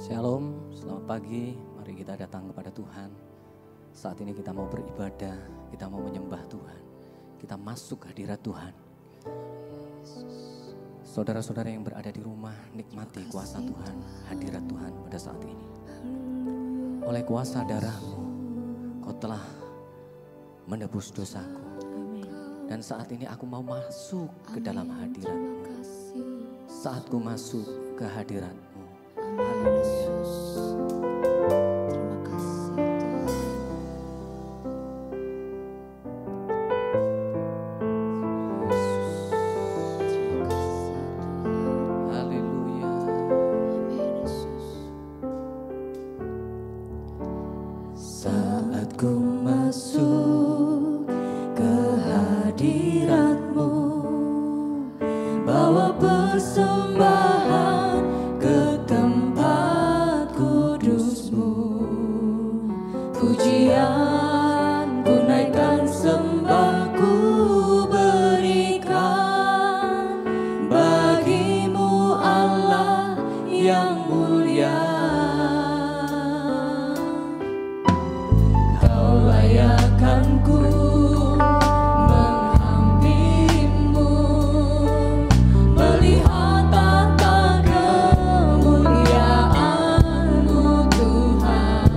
Shalom, selamat pagi. Mari kita datang kepada Tuhan. Saat ini kita mau beribadah, kita mau menyembah Tuhan. Kita masuk hadirat Tuhan. Saudara-saudara yang berada di rumah, nikmati kuasa Tuhan, hadirat Tuhan pada saat ini. Oleh kuasa darah-Mu, Kau telah menebus dosaku. Dan saat ini aku mau masuk ke dalam hadirat-Mu. Saat ku masuk ke hadirat-Mu. Haleluya. Terima kasih Tuhan. Haleluya. Saat ku masuk ke hadirat-Mu, bawa persembahan ke tempat kudus-Mu. Pujian ku naikkan, sembah ku berikan bagi-Mu Allah yang mulia. Kau layakkan ku menghampirimu, melihat tata kemuliaan-Mu Tuhan.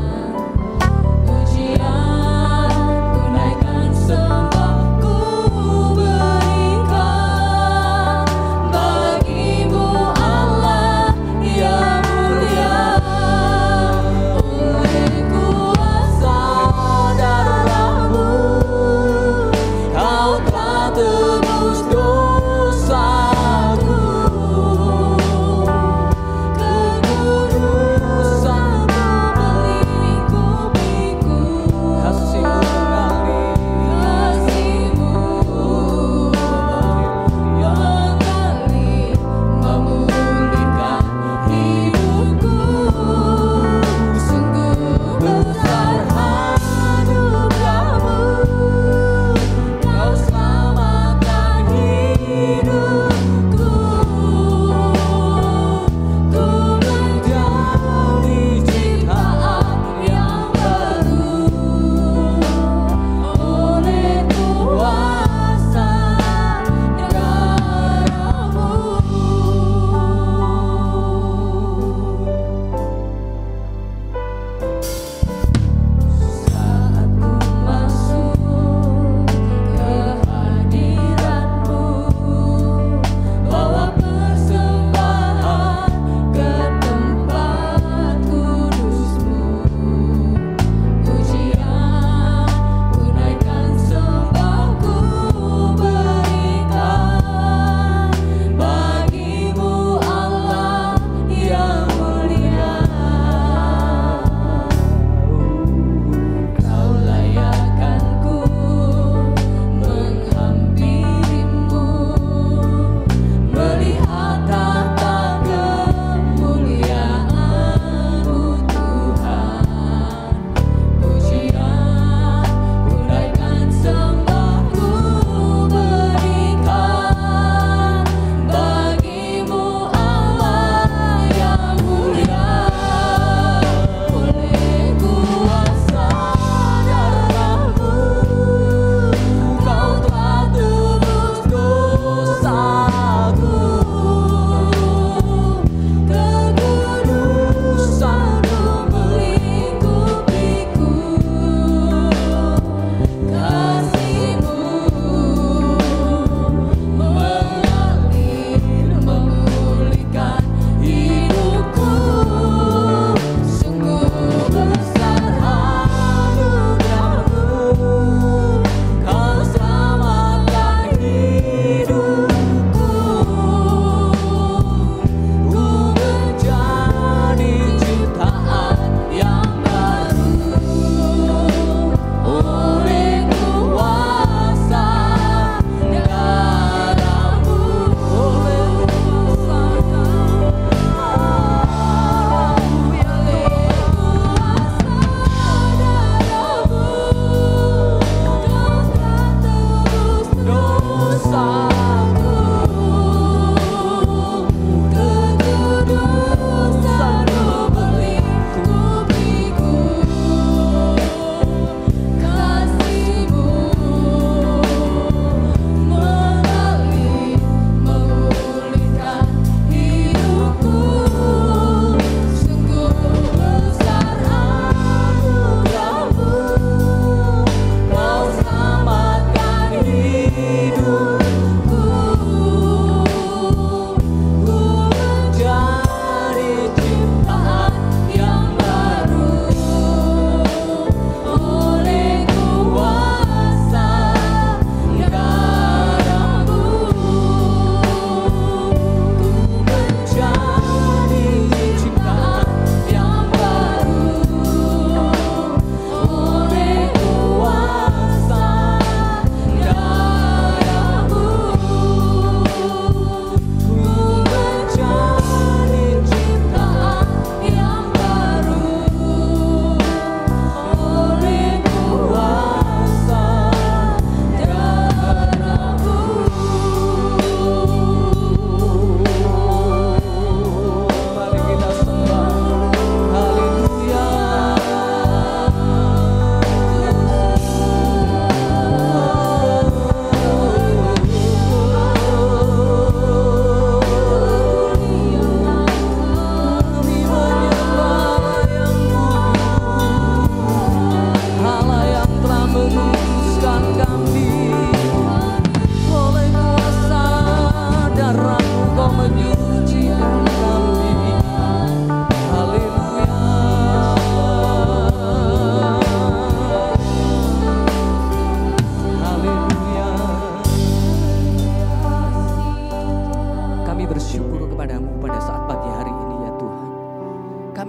Pujian ku naikkan, sembah ku berikan bagi-Mu Allah yang mulia. Oleh kuasa darah-Mu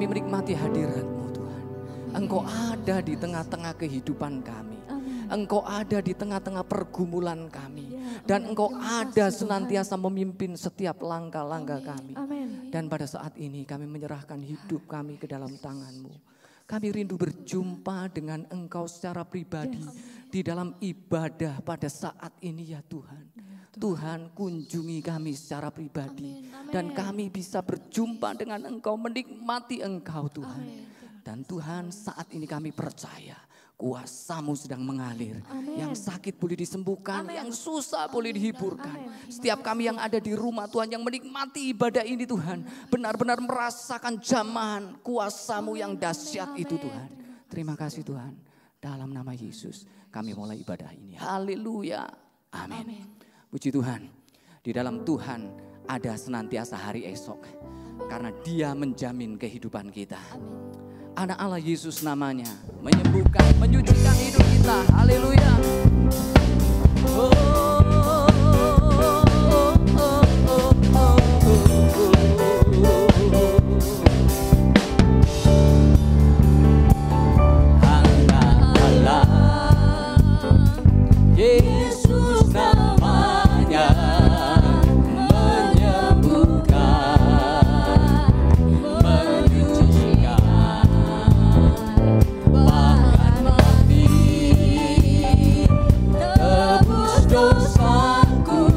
kami menikmati hadirat-Mu Tuhan. Engkau ada di tengah-tengah kehidupan kami. Engkau ada di tengah-tengah pergumulan kami. Dan Engkau ada senantiasa memimpin setiap langkah-langkah kami. Dan pada saat ini kami menyerahkan hidup kami ke dalam tangan-Mu. Kami rindu berjumpa dengan Engkau secara pribadi di dalam ibadah pada saat ini ya Tuhan. Tuhan kunjungi kami secara pribadi. Dan kami bisa berjumpa dengan Engkau, menikmati Engkau Tuhan. Dan Tuhan saat ini kami percaya kuasa-Mu sedang mengalir. Yang sakit boleh disembuhkan, yang susah boleh dihiburkan. Setiap kami yang ada di rumah Tuhan yang menikmati ibadah ini Tuhan. Benar-benar merasakan jamahan kuasa-Mu yang dahsyat itu Tuhan. Terima kasih Tuhan. Dalam nama Yesus kami mulai ibadah ini. Haleluya. Amin. Puji Tuhan. Di dalam Tuhan ada senantiasa hari esok. Karena Dia menjamin kehidupan kita. Anak Allah Yesus namanya, menyembuhkan, menyucikan hidup kita. Haleluya. Anak Allah Yesus namanya, menyembuhkan, menyucikan. Dosaku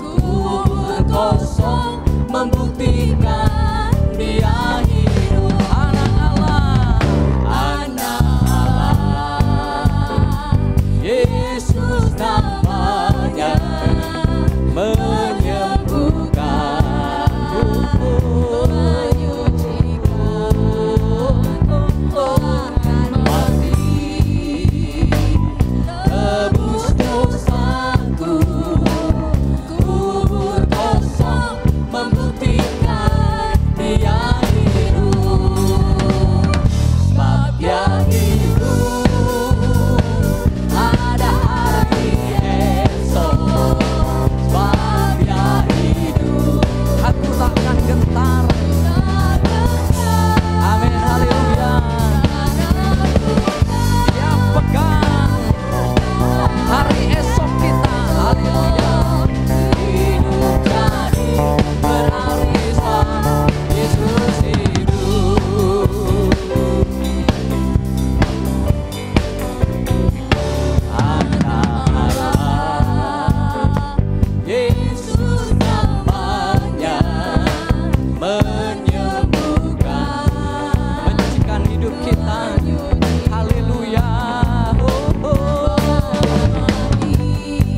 kubur kosong, membuktikan Dia hidup. Anak Allah, anak Allah, Yesus namanya, menyembuhkan, menyucikan, mati, tebus dosaku, kubur kosong, membuktikan Dia hidup. Sebab Dia hidup, ada hari esok. Sebab Dia hidup, aku takkan gentar. Amin, haleluya. Dia pegang hari esok kita, haleluya. Hidup jadi berarti sama Yesus hidup. Anak Allah, Yesus namanya, menyembuhkan, menyucikan hidup kita. Haleluya.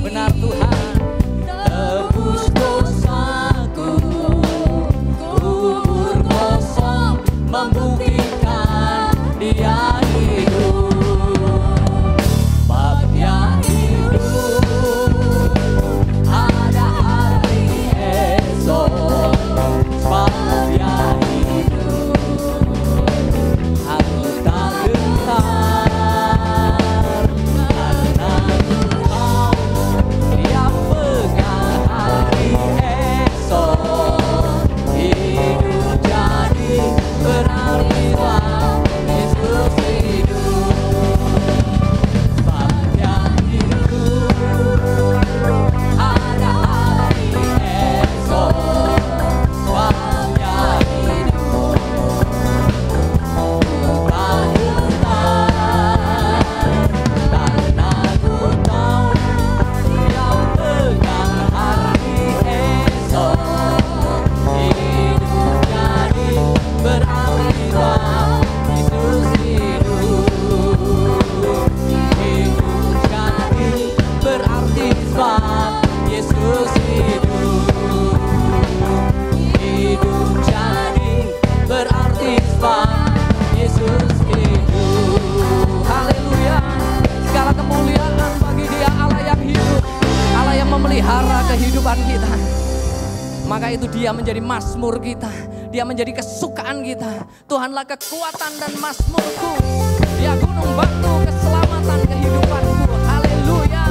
Benar Tuhan, tebus dosaku, kubur kosong, membuktikan Dia hidup. Sebab Dia hidup, ada hari esok. Sebab Dia hidup, aku tak gentar. Karena Engkau, Dia pegang hari esok. Hidup jadi berarti Yesus hidup. Sebab Dia hidup, ada hari esok. Sebab Dia hidup, tak gentar. Karena ku tahu Dia pegang hari esok. Hidup jadi berarti Yesus hidup. Hidup jadi berarti Yesus hidup. Hidup jadi berarti Yesus hidup. Haleluya. Segala kemuliaan bagi Dia, Allah yang hidup, Allah yang memelihara kehidupan kita. Maka itu Dia menjadi mazmur kita, Dia menjadi kesukaan kita. Tuhanlah kekuatan dan mazmurku, Dia gunung batu keselamatan kehidupanku. Haleluya.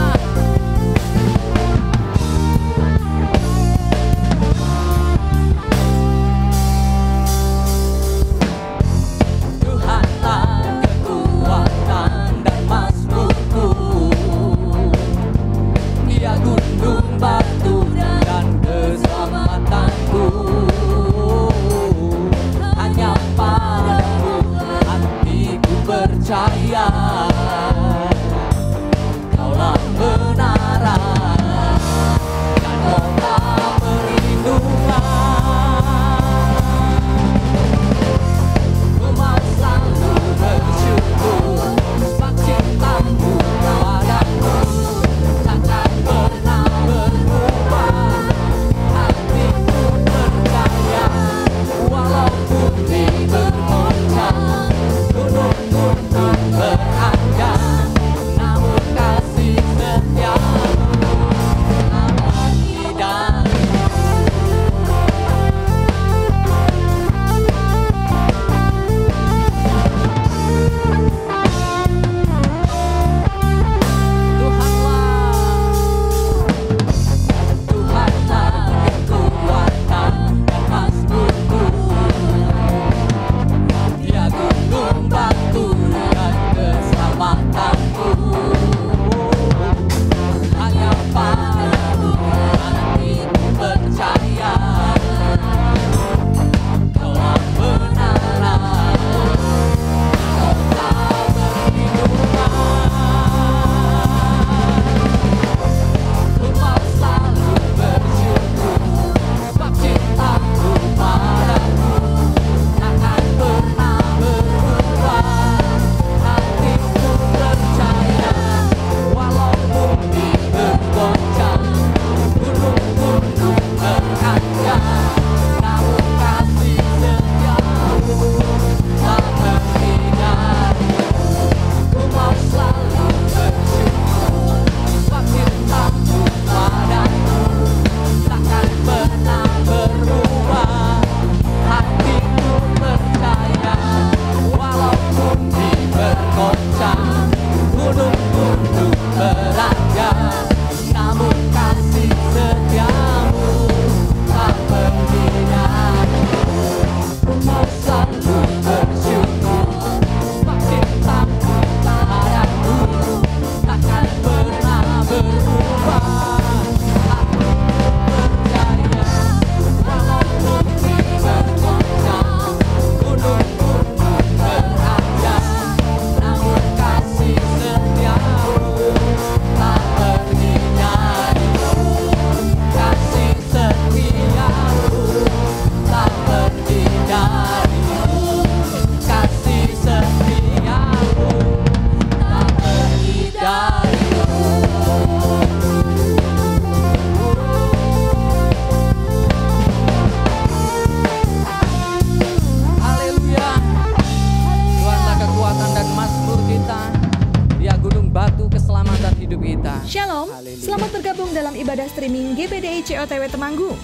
hidup kita. Shalom, Haleluya. selamat bergabung dalam ibadah streaming GPDI COTW Temanggung.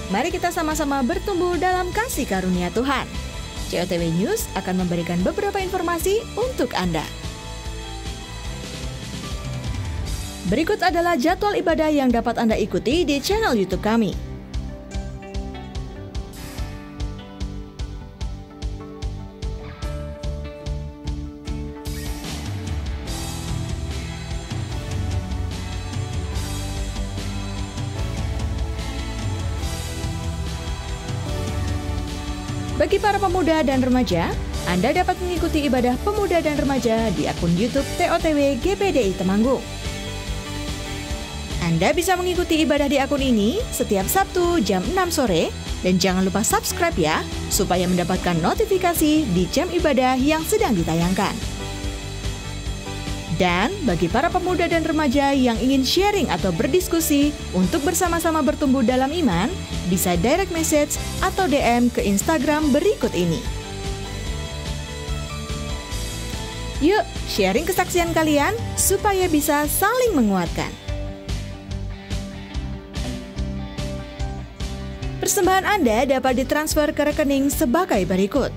Mari kita sama-sama bertumbuh dalam kasih karunia Tuhan. COTW News akan memberikan beberapa informasi untuk Anda. Berikut adalah jadwal ibadah yang dapat Anda ikuti di channel YouTube kami. Bagi para pemuda dan remaja, Anda dapat mengikuti ibadah pemuda dan remaja di akun YouTube TOTW GPDI Temanggung. Anda bisa mengikuti ibadah di akun ini setiap Sabtu jam 6 sore dan jangan lupa subscribe ya, supaya mendapatkan notifikasi di jam ibadah yang sedang ditayangkan. Dan bagi para pemuda dan remaja yang ingin sharing atau berdiskusi untuk bersama-sama bertumbuh dalam iman, bisa direct message atau DM ke Instagram berikut ini. Yuk, sharing kesaksian kalian supaya bisa saling menguatkan. Persembahan Anda dapat ditransfer ke rekening sebagai berikut.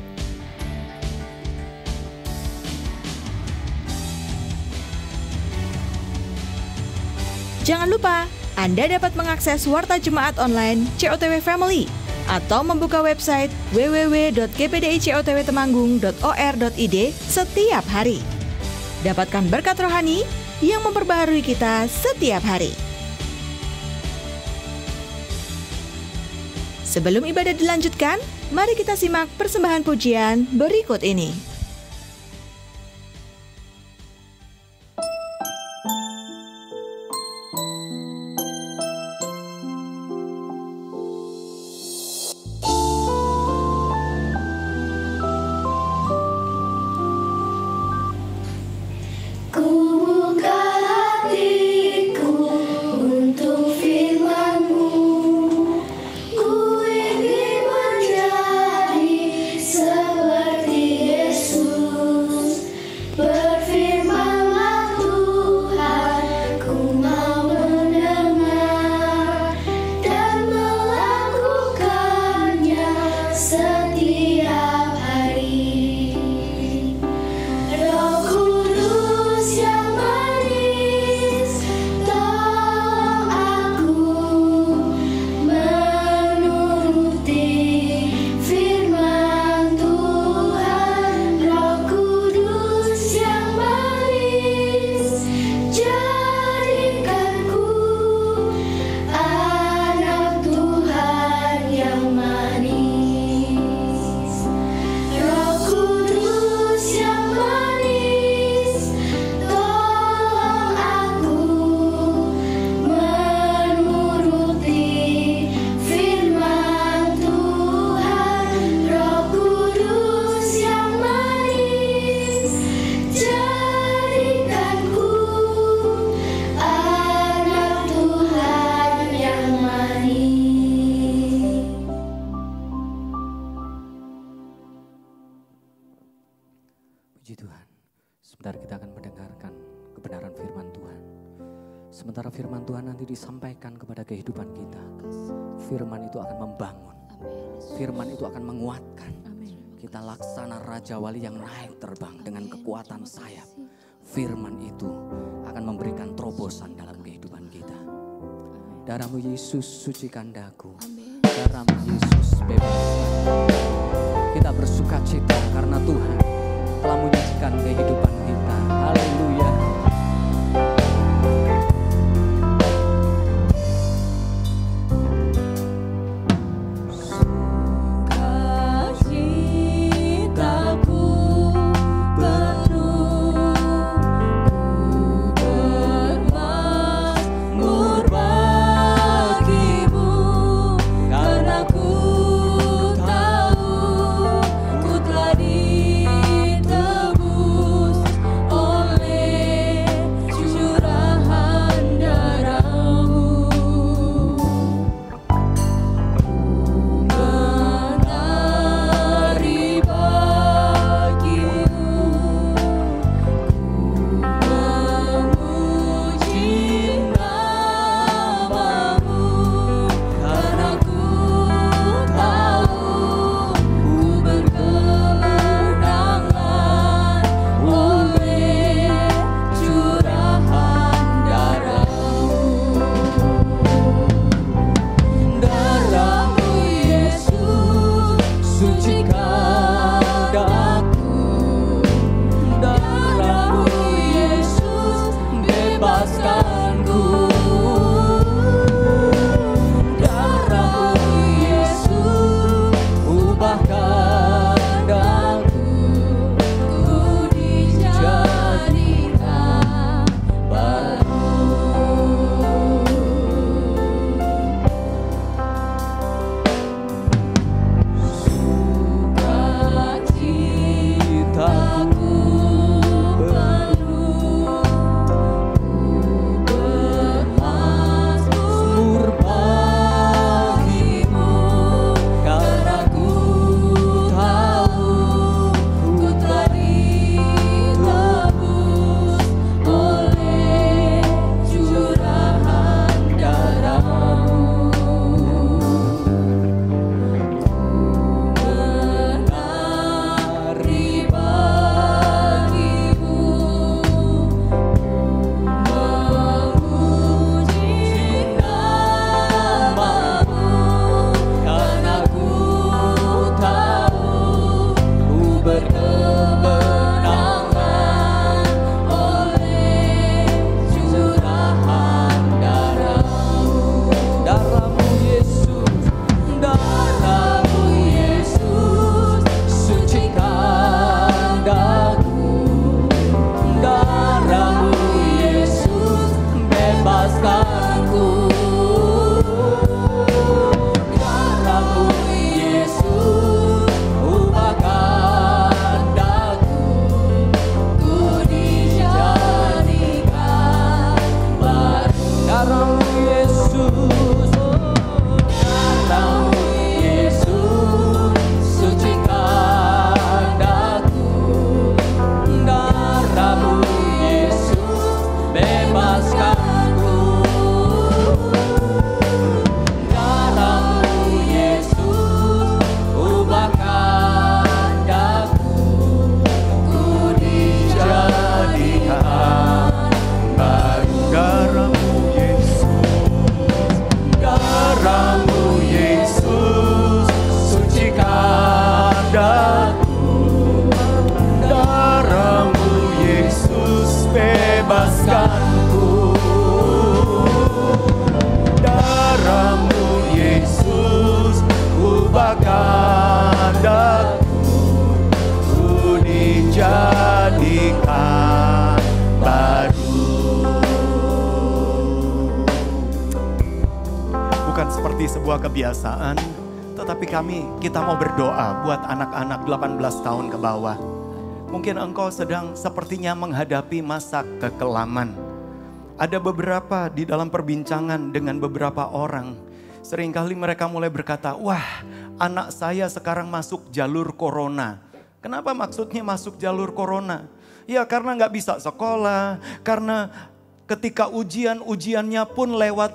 Jangan lupa, Anda dapat mengakses Warta Jemaat Online COTW Family atau membuka website www.gpdicotwtemanggung.or.id setiap hari. Dapatkan berkat rohani yang memperbaharui kita setiap hari. Sebelum ibadah dilanjutkan, mari kita simak persembahan pujian berikut ini. Puji Tuhan, sebentar kita akan mendengarkan kebenaran firman Tuhan. Sementara firman Tuhan nanti disampaikan kepada kehidupan kita, firman itu akan membangun, firman itu akan menguatkan. Kita laksana Raja Wali yang naik terbang dengan kekuatan sayap. Firman itu akan memberikan terobosan dalam kehidupan kita. Darahmu Yesus sucikan daku, darahmu Yesus bebaskan. Kita bersuka cita karena Tuhan telah menyaksikan kehidupan kita. Haleluya. Ku telah ditebus bebaskanku. Darah-Mu Yesus ubahkan aku, ku dijadikan baru. Bukan seperti sebuah kebiasaan, tetapi kita mau berdoa buat anak-anak 18 tahun ke bawah. Mungkin engkau sedang sepertinya menghadapi masa kekelaman. Ada beberapa di dalam perbincangan dengan beberapa orang. Seringkali mereka mulai berkata, wah, anak saya sekarang masuk jalur corona. Kenapa maksudnya masuk jalur corona? Ya karena nggak bisa sekolah, karena ketika ujiannya pun lewat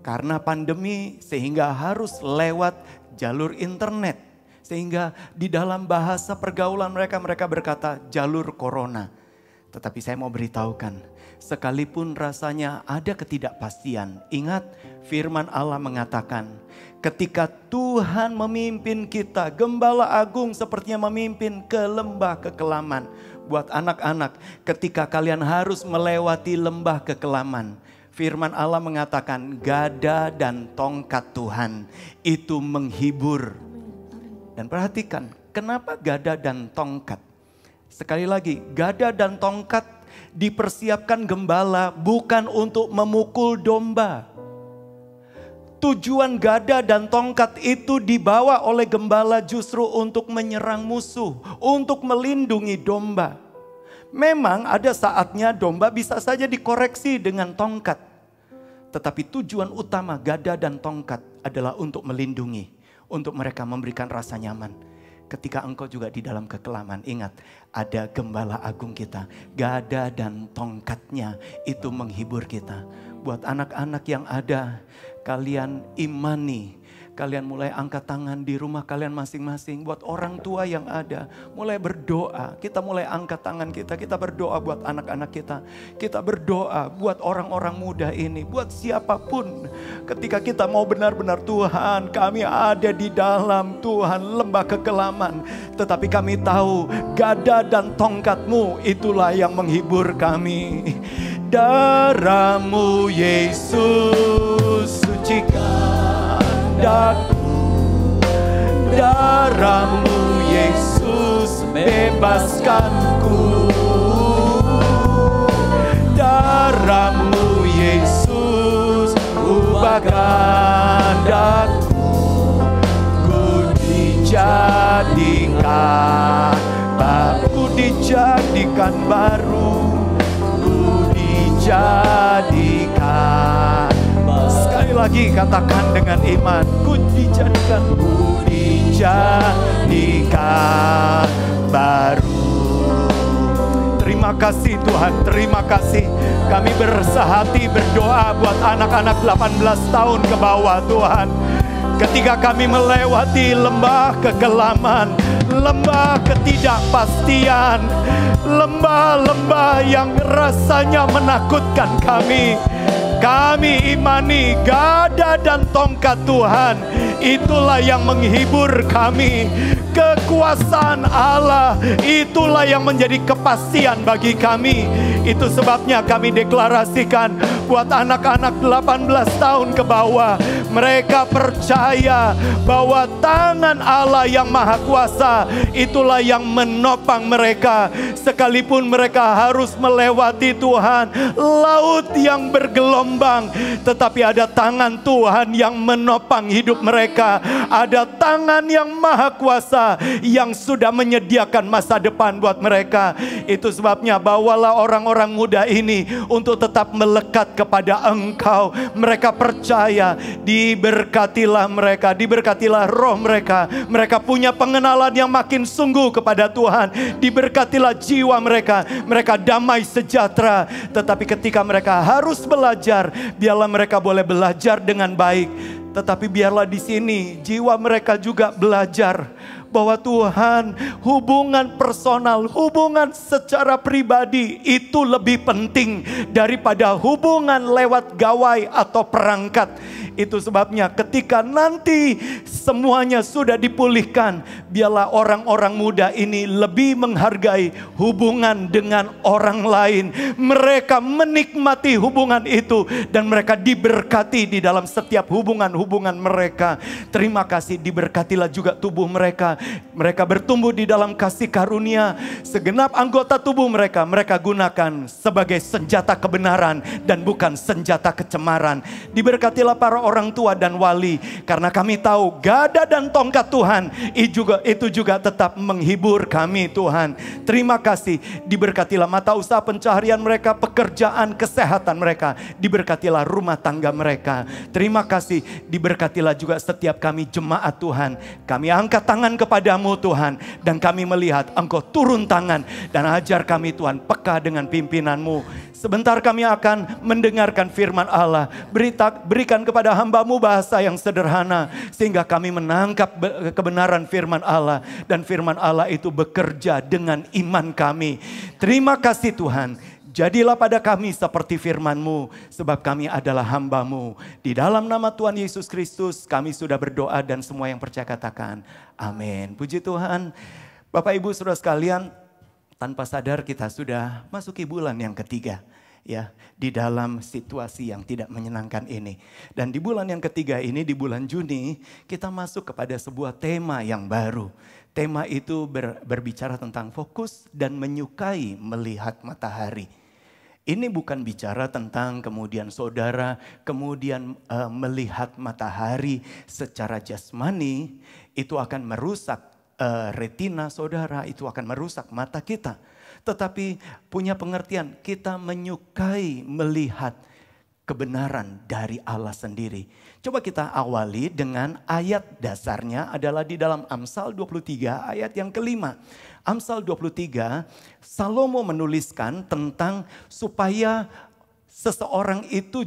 karena pandemi, sehingga harus lewat jalur internet. Sehingga di dalam bahasa pergaulan mereka berkata jalur corona. Tetapi saya mau beritahukan, sekalipun rasanya ada ketidakpastian, ingat firman Allah mengatakan, ketika Tuhan memimpin kita, Gembala Agung sepertinya memimpin ke lembah kekelaman. Buat anak-anak, ketika kalian harus melewati lembah kekelaman, firman Allah mengatakan gada dan tongkat Tuhan itu menghibur. Dan perhatikan, kenapa gada dan tongkat? Sekali lagi, gada dan tongkat dipersiapkan gembala bukan untuk memukul domba. Tujuan gada dan tongkat itu dibawa oleh gembala justru untuk menyerang musuh, untuk melindungi domba. Memang ada saatnya domba bisa saja dikoreksi dengan tongkat. Tetapi tujuan utama gada dan tongkat adalah untuk melindungi. Untuk mereka memberikan rasa nyaman. Ketika engkau juga di dalam kekelaman, ingat ada Gembala Agung kita. Gada dan tongkatnya itu menghibur kita. Buat anak-anak yang ada, kalian imani. Kalian mulai angkat tangan di rumah kalian masing-masing. Buat orang tua yang ada, mulai berdoa. Kita mulai angkat tangan kita berdoa buat anak-anak kita. Kita berdoa buat orang-orang muda ini. Buat siapapun. Ketika kita mau benar-benar Tuhan, kami ada di dalam Tuhan lembah kekelaman. Tetapi kami tahu gada dan tongkat-Mu itulah yang menghibur kami. Darah-Mu Yesus sucikan daku, darah-Mu Yesus bebaskanku, darah-Mu Yesus ubahkan daku, ku dijadikan baru, ku dijadikan. Sekali lagi katakan dengan iman, ku dijadikan baru. Terima kasih Tuhan, terima kasih. Kami bersehati berdoa buat anak-anak 18 tahun ke bawah Tuhan. Ketika kami melewati lembah kekelaman, lembah ketidakpastian, lembah-lembah yang rasanya menakutkan kami imani gada dan tongkat Tuhan itulah yang menghibur kami. Kekuasaan Allah itulah yang menjadi kepastian bagi kami. Itu sebabnya kami deklarasikan buat anak-anak 18 tahun ke bawah, mereka percaya bahwa tangan Allah yang Maha Kuasa itulah yang menopang mereka. Sekalipun mereka harus melewati Tuhan laut yang bergelombang, tetapi ada tangan Tuhan yang menopang hidup mereka. Ada tangan yang Maha Kuasa yang sudah menyediakan masa depan buat mereka. Itu sebabnya bawalah orang-orang muda ini untuk tetap melekat kepada Engkau. Mereka percaya, diberkatilah mereka, diberkatilah roh mereka. Mereka punya pengenalan yang makin sungguh kepada Tuhan. Diberkatilah jiwa mereka, mereka damai sejahtera. Tetapi ketika mereka harus belajar, biarlah mereka boleh belajar dengan baik. Tetapi biarlah di sini jiwa mereka juga belajar bahwa Tuhan, hubungan personal, hubungan secara pribadi itu lebih penting daripada hubungan lewat gawai atau perangkat. Itu sebabnya ketika nanti semuanya sudah dipulihkan, biarlah orang-orang muda ini lebih menghargai hubungan dengan orang lain. Mereka menikmati hubungan itu dan mereka diberkati di dalam setiap hubungan-hubungan mereka. Terima kasih, diberkatilah juga tubuh mereka. Mereka bertumbuh di dalam kasih karunia. Segenap anggota tubuh mereka gunakan sebagai senjata kebenaran dan bukan senjata kecemaran. Diberkatilah para orang tua dan wali, karena kami tahu gada dan tongkat Tuhan itu juga tetap menghibur kami Tuhan. Terima kasih, diberkatilah mata usaha pencaharian mereka, pekerjaan, kesehatan mereka. Diberkatilah rumah tangga mereka. Terima kasih, diberkatilah juga setiap kami jemaat Tuhan. Kami angkat tangan kepadamu Tuhan, dan kami melihat Engkau turun tangan dan ajar kami Tuhan peka dengan pimpinanmu. Sebentar kami akan mendengarkan firman Allah. Berikan kepada hamba-Mu bahasa yang sederhana, sehingga kami menangkap kebenaran firman Allah. Dan firman Allah itu bekerja dengan iman kami. Terima kasih Tuhan. Jadilah pada kami seperti firman-Mu, sebab kami adalah hamba-Mu. Di dalam nama Tuhan Yesus Kristus kami sudah berdoa, dan semua yang percaya katakan amin. Puji Tuhan. Bapak Ibu Saudara sekalian, tanpa sadar kita sudah masuki bulan yang ketiga. Ya, di dalam situasi yang tidak menyenangkan ini. Dan di bulan yang ketiga ini, di bulan Juni, kita masuk kepada sebuah tema yang baru. Tema itu berbicara tentang fokus dan menyukai melihat matahari. Ini bukan bicara tentang kemudian saudara kemudian melihat matahari secara jasmani, itu akan merusak retina saudara, itu akan merusak mata kita. Tetapi punya pengertian, kita menyukai melihat kebenaran dari Allah sendiri. Coba kita awali dengan ayat dasarnya adalah di dalam Amsal 23 ayat yang kelima. Amsal 23, Salomo menuliskan tentang supaya seseorang itu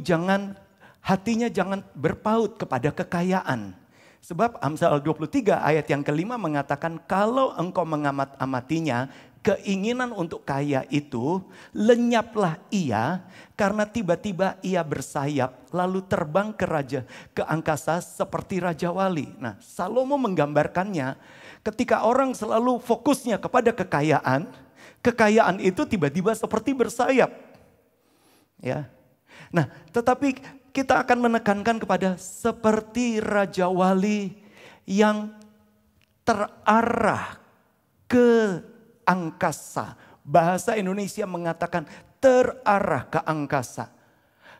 hatinya jangan berpaut kepada kekayaan. Sebab Amsal 23 ayat yang kelima mengatakan, kalau engkau mengamat-amatinya, keinginan untuk kaya itu, lenyaplah ia karena tiba-tiba ia bersayap lalu terbang ke angkasa seperti Raja Wali. Nah, Salomo menggambarkannya ketika orang selalu fokusnya kepada kekayaan itu tiba-tiba seperti bersayap. Ya. Nah, tetapi kita akan menekankan kepada seperti Raja Wali yang terarah ke angkasa. Bahasa Indonesia mengatakan terarah ke angkasa.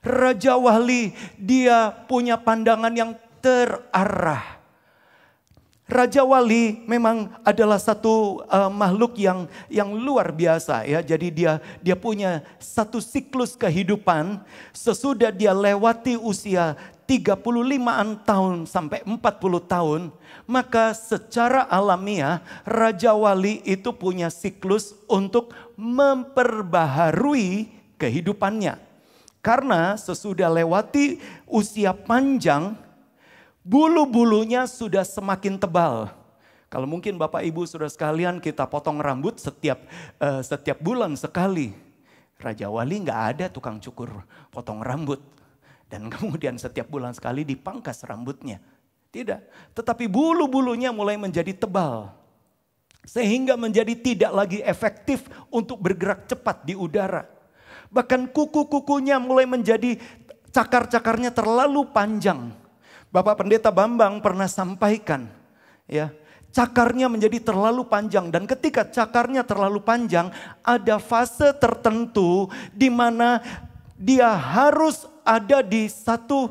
Raja Wali dia punya pandangan yang terarah. Raja Wali memang adalah satu makhluk yang luar biasa ya. Jadi dia punya satu siklus kehidupan. Sesudah dia lewati usia 35-an tahun sampai 40 tahun, maka secara alamiah Raja Wali itu punya siklus untuk memperbaharui kehidupannya. Karena sesudah lewati usia panjang, bulu-bulunya sudah semakin tebal. Kalau mungkin Bapak Ibu Saudara sekalian kita potong rambut setiap bulan sekali. Raja Wali nggak ada tukang cukur potong rambut. Dan kemudian setiap bulan sekali dipangkas rambutnya. Tidak. Tetapi bulu-bulunya mulai menjadi tebal. Sehingga menjadi tidak lagi efektif untuk bergerak cepat di udara. Bahkan kuku-kukunya mulai menjadi cakar-cakarnya terlalu panjang. Bapak Pendeta Bambang pernah sampaikan. Ya, cakarnya menjadi terlalu panjang. Dan ketika cakarnya terlalu panjang, ada fase tertentu di mana dia harus ada di satu,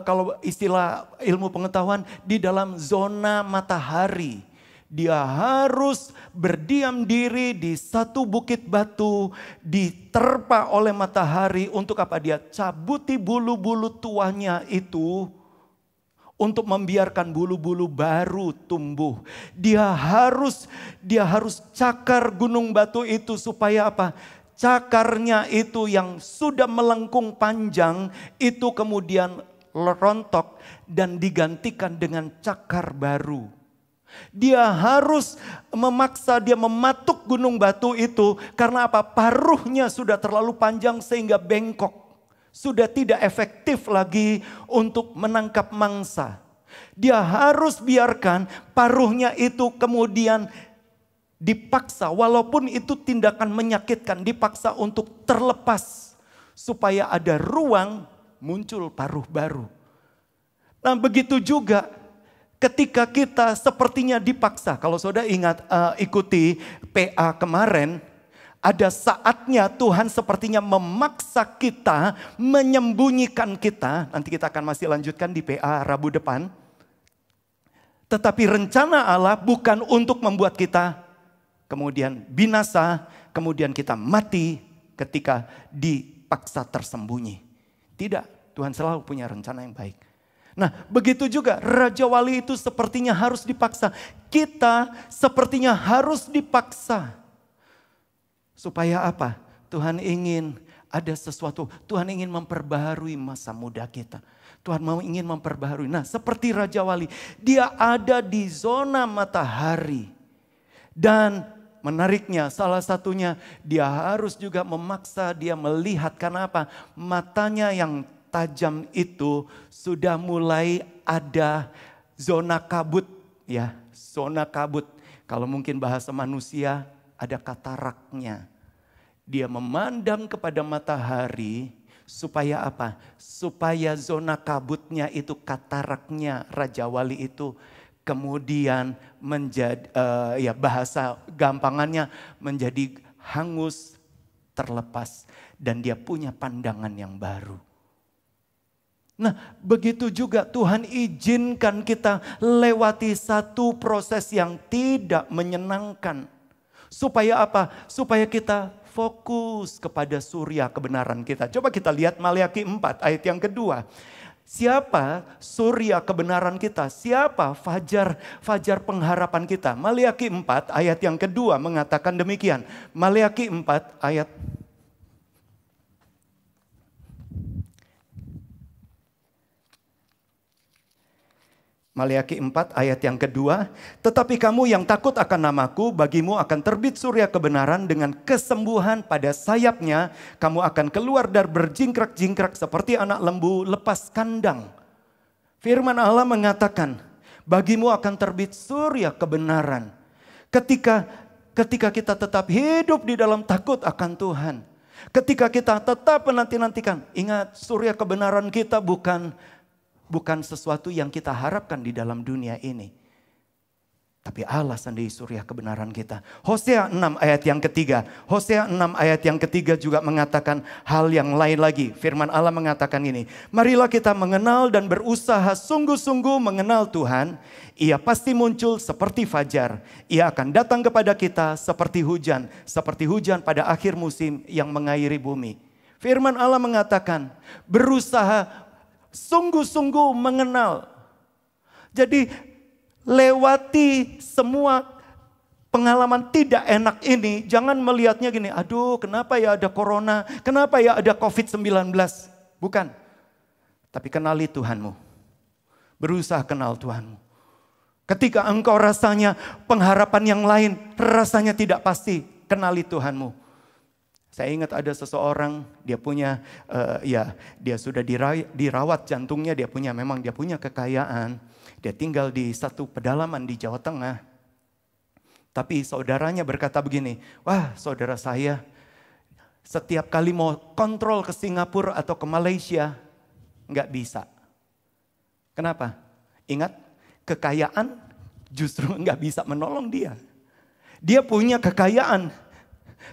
kalau istilah ilmu pengetahuan, di dalam zona matahari. Dia harus berdiam diri di satu bukit batu, diterpa oleh matahari untuk apa? Dia cabuti bulu-bulu tuanya itu untuk membiarkan bulu-bulu baru tumbuh. Dia harus cakar gunung batu itu supaya apa? Cakarnya itu yang sudah melengkung panjang itu kemudian rontok dan digantikan dengan cakar baru. Dia harus dia mematuk gunung batu itu karena apa? Paruhnya sudah terlalu panjang sehingga bengkok. sudah tidak efektif lagi untuk menangkap mangsa. Dia harus biarkan paruhnya itu kemudian dipaksa, walaupun itu tindakan menyakitkan, dipaksa untuk terlepas supaya ada ruang muncul paruh baru. Nah, begitu juga ketika kita sepertinya dipaksa. Kalau saudara ingat ikuti PA kemarin, ada saatnya Tuhan sepertinya memaksa kita, menyembunyikan kita. Nanti kita akan masih lanjutkan di PA Rabu depan. Tetapi rencana Allah bukan untuk membuat kita kemudian binasa, kemudian kita mati ketika dipaksa tersembunyi. Tidak, Tuhan selalu punya rencana yang baik. Nah, begitu juga Raja Wali itu sepertinya harus dipaksa. Kita sepertinya harus dipaksa. Supaya apa? Tuhan ingin ada sesuatu. Tuhan ingin memperbaharui masa muda kita. Tuhan ingin memperbaharui. Nah, seperti Raja Wali, dia ada di zona matahari. Dan menariknya salah satunya dia harus juga memaksa dia melihat. Karena apa? Matanya yang tajam itu sudah mulai ada zona kabut. Ya, zona kabut. Kalau mungkin bahasa manusia ada kataraknya. Dia memandang kepada matahari supaya apa? Supaya zona kabutnya itu, kataraknya Raja Wali itu kemudian menjadi, bahasa gampangannya menjadi hangus, terlepas. Dan dia punya pandangan yang baru. Nah, begitu juga Tuhan izinkan kita lewati satu proses yang tidak menyenangkan. Supaya apa? Supaya kita fokus kepada surya kebenaran kita. Coba kita lihat Maleakhi 4 ayat yang kedua. Siapa surya kebenaran kita? Siapa fajar pengharapan kita? Maleakhi 4 ayat yang kedua mengatakan demikian. Maleakhi 4 ayat Maleakhi 4 ayat yang kedua, tetapi kamu yang takut akan namaku, bagimu akan terbit surya kebenaran dengan kesembuhan pada sayapnya. Kamu akan keluar dan berjingkrak-jingkrak seperti anak lembu lepas kandang. Firman Allah mengatakan, bagimu akan terbit surya kebenaran. Ketika kita tetap hidup di dalam takut akan Tuhan. Ketika kita tetap menanti-nantikan, ingat surya kebenaran kita bukan sesuatu yang kita harapkan di dalam dunia ini. Tapi Allah sendiri surya kebenaran kita. Hosea 6 ayat yang ketiga. Hosea 6 ayat yang ketiga juga mengatakan hal yang lain lagi. Firman Allah mengatakan ini. Marilah kita mengenal dan berusaha sungguh-sungguh mengenal Tuhan. Ia pasti muncul seperti fajar. Ia akan datang kepada kita seperti hujan. Seperti hujan pada akhir musim yang mengairi bumi. Firman Allah mengatakan berusaha sungguh-sungguh mengenal. Jadi lewati semua pengalaman tidak enak ini. Jangan melihatnya gini, aduh kenapa ya ada corona, kenapa ya ada COVID-19. Bukan. Tapi kenali Tuhanmu. Berusaha kenal Tuhanmu. Ketika engkau rasanya pengharapan yang lain, rasanya tidak pasti, kenali Tuhanmu. Saya ingat ada seseorang, dia punya, dia sudah dirawat jantungnya, dia punya kekayaan. Dia tinggal di satu pedalaman di Jawa Tengah. Tapi saudaranya berkata begini, wah saudara saya setiap kali mau kontrol ke Singapura atau ke Malaysia, nggak bisa. Kenapa? Ingat, kekayaan justru nggak bisa menolong dia. Dia punya kekayaan.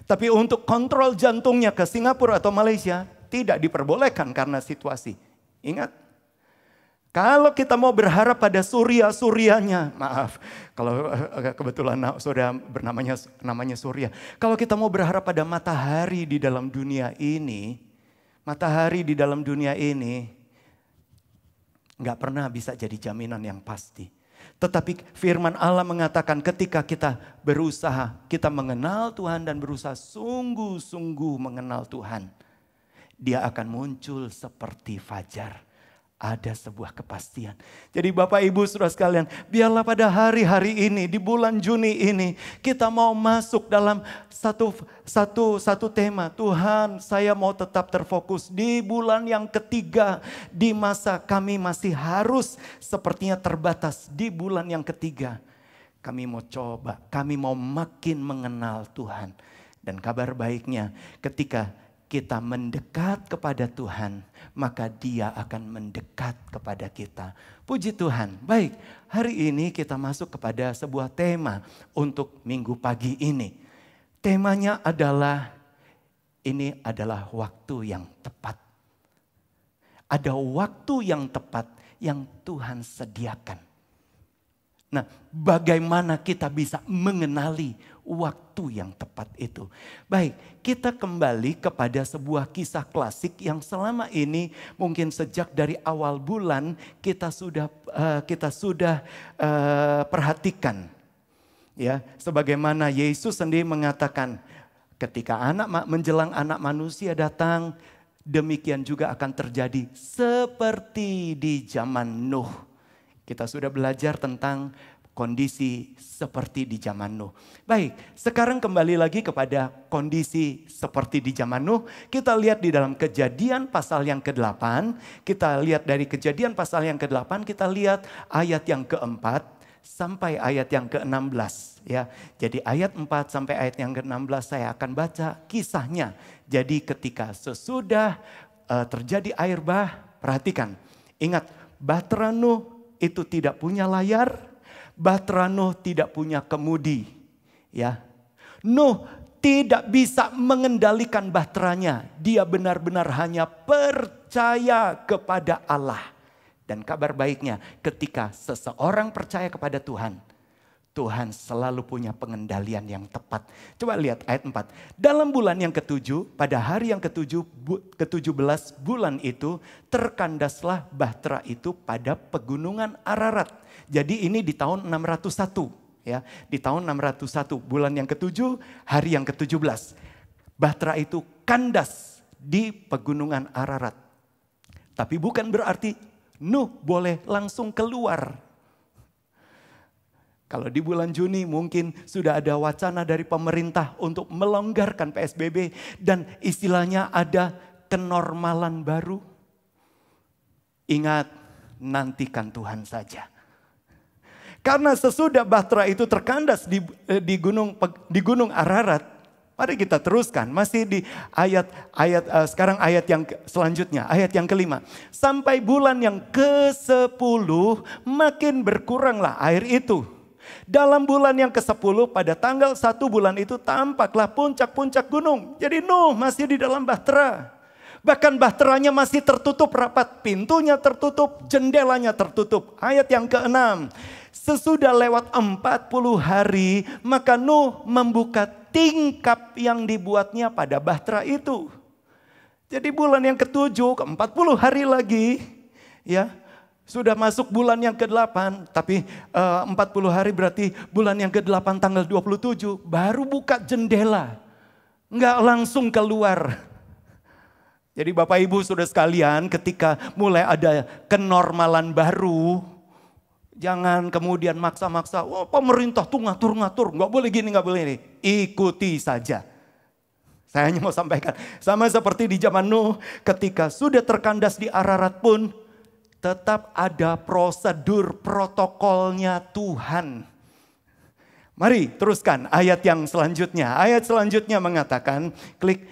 Tapi untuk kontrol jantungnya ke Singapura atau Malaysia tidak diperbolehkan karena situasi. Ingat, kalau kita mau berharap pada surya-suryanya, maaf, kalau kebetulan saudara namanya surya. Kalau kita mau berharap pada matahari di dalam dunia ini, nggak pernah bisa jadi jaminan yang pasti. Tetapi firman Allah mengatakan ketika kita berusaha, kita mengenal Tuhan dan berusaha sungguh-sungguh mengenal Tuhan. Dia akan muncul seperti fajar. ada sebuah kepastian. Jadi Bapak Ibu Saudara sekalian, biarlah pada hari-hari ini, di bulan Juni ini, kita mau masuk dalam satu tema. Tuhan, saya mau tetap terfokus di bulan yang ketiga, di masa kami masih harus sepertinya terbatas di bulan yang ketiga. Kami mau coba, kami mau makin mengenal Tuhan. Dan kabar baiknya ketika kita mendekat kepada Tuhan, maka Dia akan mendekat kepada kita. Puji Tuhan. Baik, hari ini kita masuk kepada sebuah tema untuk minggu pagi ini. Temanya adalah, ini adalah waktu yang tepat. Ada waktu yang tepat yang Tuhan sediakan. Nah, bagaimana kita bisa mengenali waktu yang tepat itu? Baik, kita kembali kepada sebuah kisah klasik yang selama ini mungkin sejak dari awal bulan kita sudah perhatikan. Ya, sebagaimana Yesus sendiri mengatakan, ketika menjelang anak manusia datang, demikian juga akan terjadi seperti di zaman Nuh. Kita sudah belajar tentang kondisi seperti di zaman Nuh. Baik, sekarang kembali lagi kepada kondisi seperti di zaman Nuh. Kita lihat di dalam Kejadian pasal yang ke-8. Kita lihat dari Kejadian pasal yang ke-8, kita lihat ayat yang ke-4 sampai ayat yang ke-16. Ya, jadi ayat 4 sampai ayat yang ke-16 saya akan baca kisahnya. Jadi ketika sesudah terjadi air bah, perhatikan. Ingat, bahtera Nuh itu tidak punya layar, bahtera Nuh tidak punya kemudi. Ya, Nuh tidak bisa mengendalikan bahteranya. Dia benar-benar hanya percaya kepada Allah. Dan kabar baiknya, ketika seseorang percaya kepada Tuhan, Tuhan selalu punya pengendalian yang tepat. Coba lihat ayat 4. Dalam bulan yang ke-7, pada hari yang ke-17 bulan itu, terkandaslah bahtera itu pada pegunungan Ararat. Jadi ini di tahun 601. Ya, di tahun 601, bulan yang ke-7, hari yang ke-17. Bahtera itu kandas di pegunungan Ararat. Tapi bukan berarti Nuh boleh langsung keluar. Kalau di bulan Juni mungkin sudah ada wacana dari pemerintah untuk melonggarkan PSBB dan istilahnya ada kenormalan baru. Ingat, nantikan Tuhan saja. Karena sesudah bahtera itu terkandas di gunung Ararat, mari kita teruskan. Masih di sekarang ayat yang selanjutnya, ayat yang ke-5. Sampai bulan yang ke-10 makin berkuranglah air itu. Dalam bulan yang ke-10 pada tanggal 1 bulan itu tampaklah puncak-puncak gunung. Jadi Nuh masih di dalam bahtera. Bahkan bahteranya masih tertutup rapat. Pintunya tertutup, jendelanya tertutup. Ayat yang ke-6. Sesudah lewat 40 hari maka Nuh membuka tingkap yang dibuatnya pada bahtera itu. Jadi bulan yang ke-7, ke-40 hari lagi. Ya. Sudah masuk bulan yang ke-8, tapi 40 hari berarti bulan yang ke-8 tanggal 27, baru buka jendela. Enggak langsung keluar. Jadi Bapak Ibu Saudara sekalian, ketika mulai ada kenormalan baru, jangan kemudian maksa-maksa, oh pemerintah tuh ngatur-ngatur, enggak boleh gini, enggak boleh ini. Ikuti saja. Saya hanya mau sampaikan, sama seperti di zaman Nuh, ketika sudah terkandas di Ararat pun, tetap ada prosedur protokolnya Tuhan. Mari teruskan ayat yang selanjutnya. Ayat selanjutnya mengatakan, klik.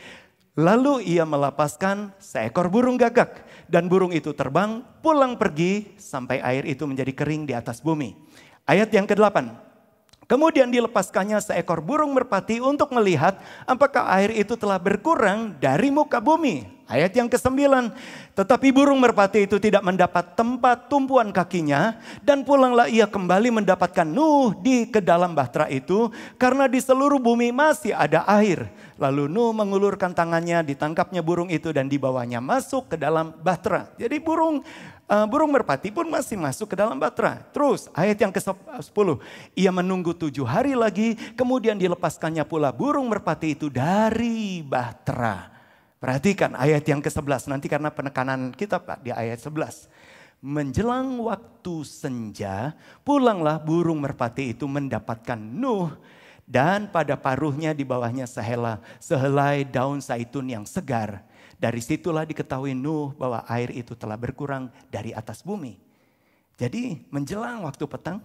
Lalu ia melepaskan seekor burung gagak. Dan burung itu terbang pulang pergi sampai air itu menjadi kering di atas bumi. Ayat yang ke-8. Kemudian dilepaskannya seekor burung merpati untuk melihat apakah air itu telah berkurang dari muka bumi. Ayat yang ke-9, tetapi burung merpati itu tidak mendapat tempat tumpuan kakinya dan pulanglah ia kembali mendapatkan Nuh di ke dalam bahtera itu karena di seluruh bumi masih ada air. Lalu Nuh mengulurkan tangannya, ditangkapnya burung itu dan dibawanya masuk ke dalam bahtera. Jadi burung merpati pun masih masuk ke dalam bahtera. Terus ayat yang ke-10, ia menunggu 7 hari lagi kemudian dilepaskannya pula burung merpati itu dari bahtera. Perhatikan ayat yang ke-11 nanti karena penekanan kita Pak di ayat 11. Menjelang waktu senja, pulanglah burung merpati itu mendapatkan Nuh. Dan pada paruhnya di bawahnya sehelai daun zaitun yang segar. Dari situlah diketahui Nuh bahwa air itu telah berkurang dari atas bumi. Jadi menjelang waktu petang,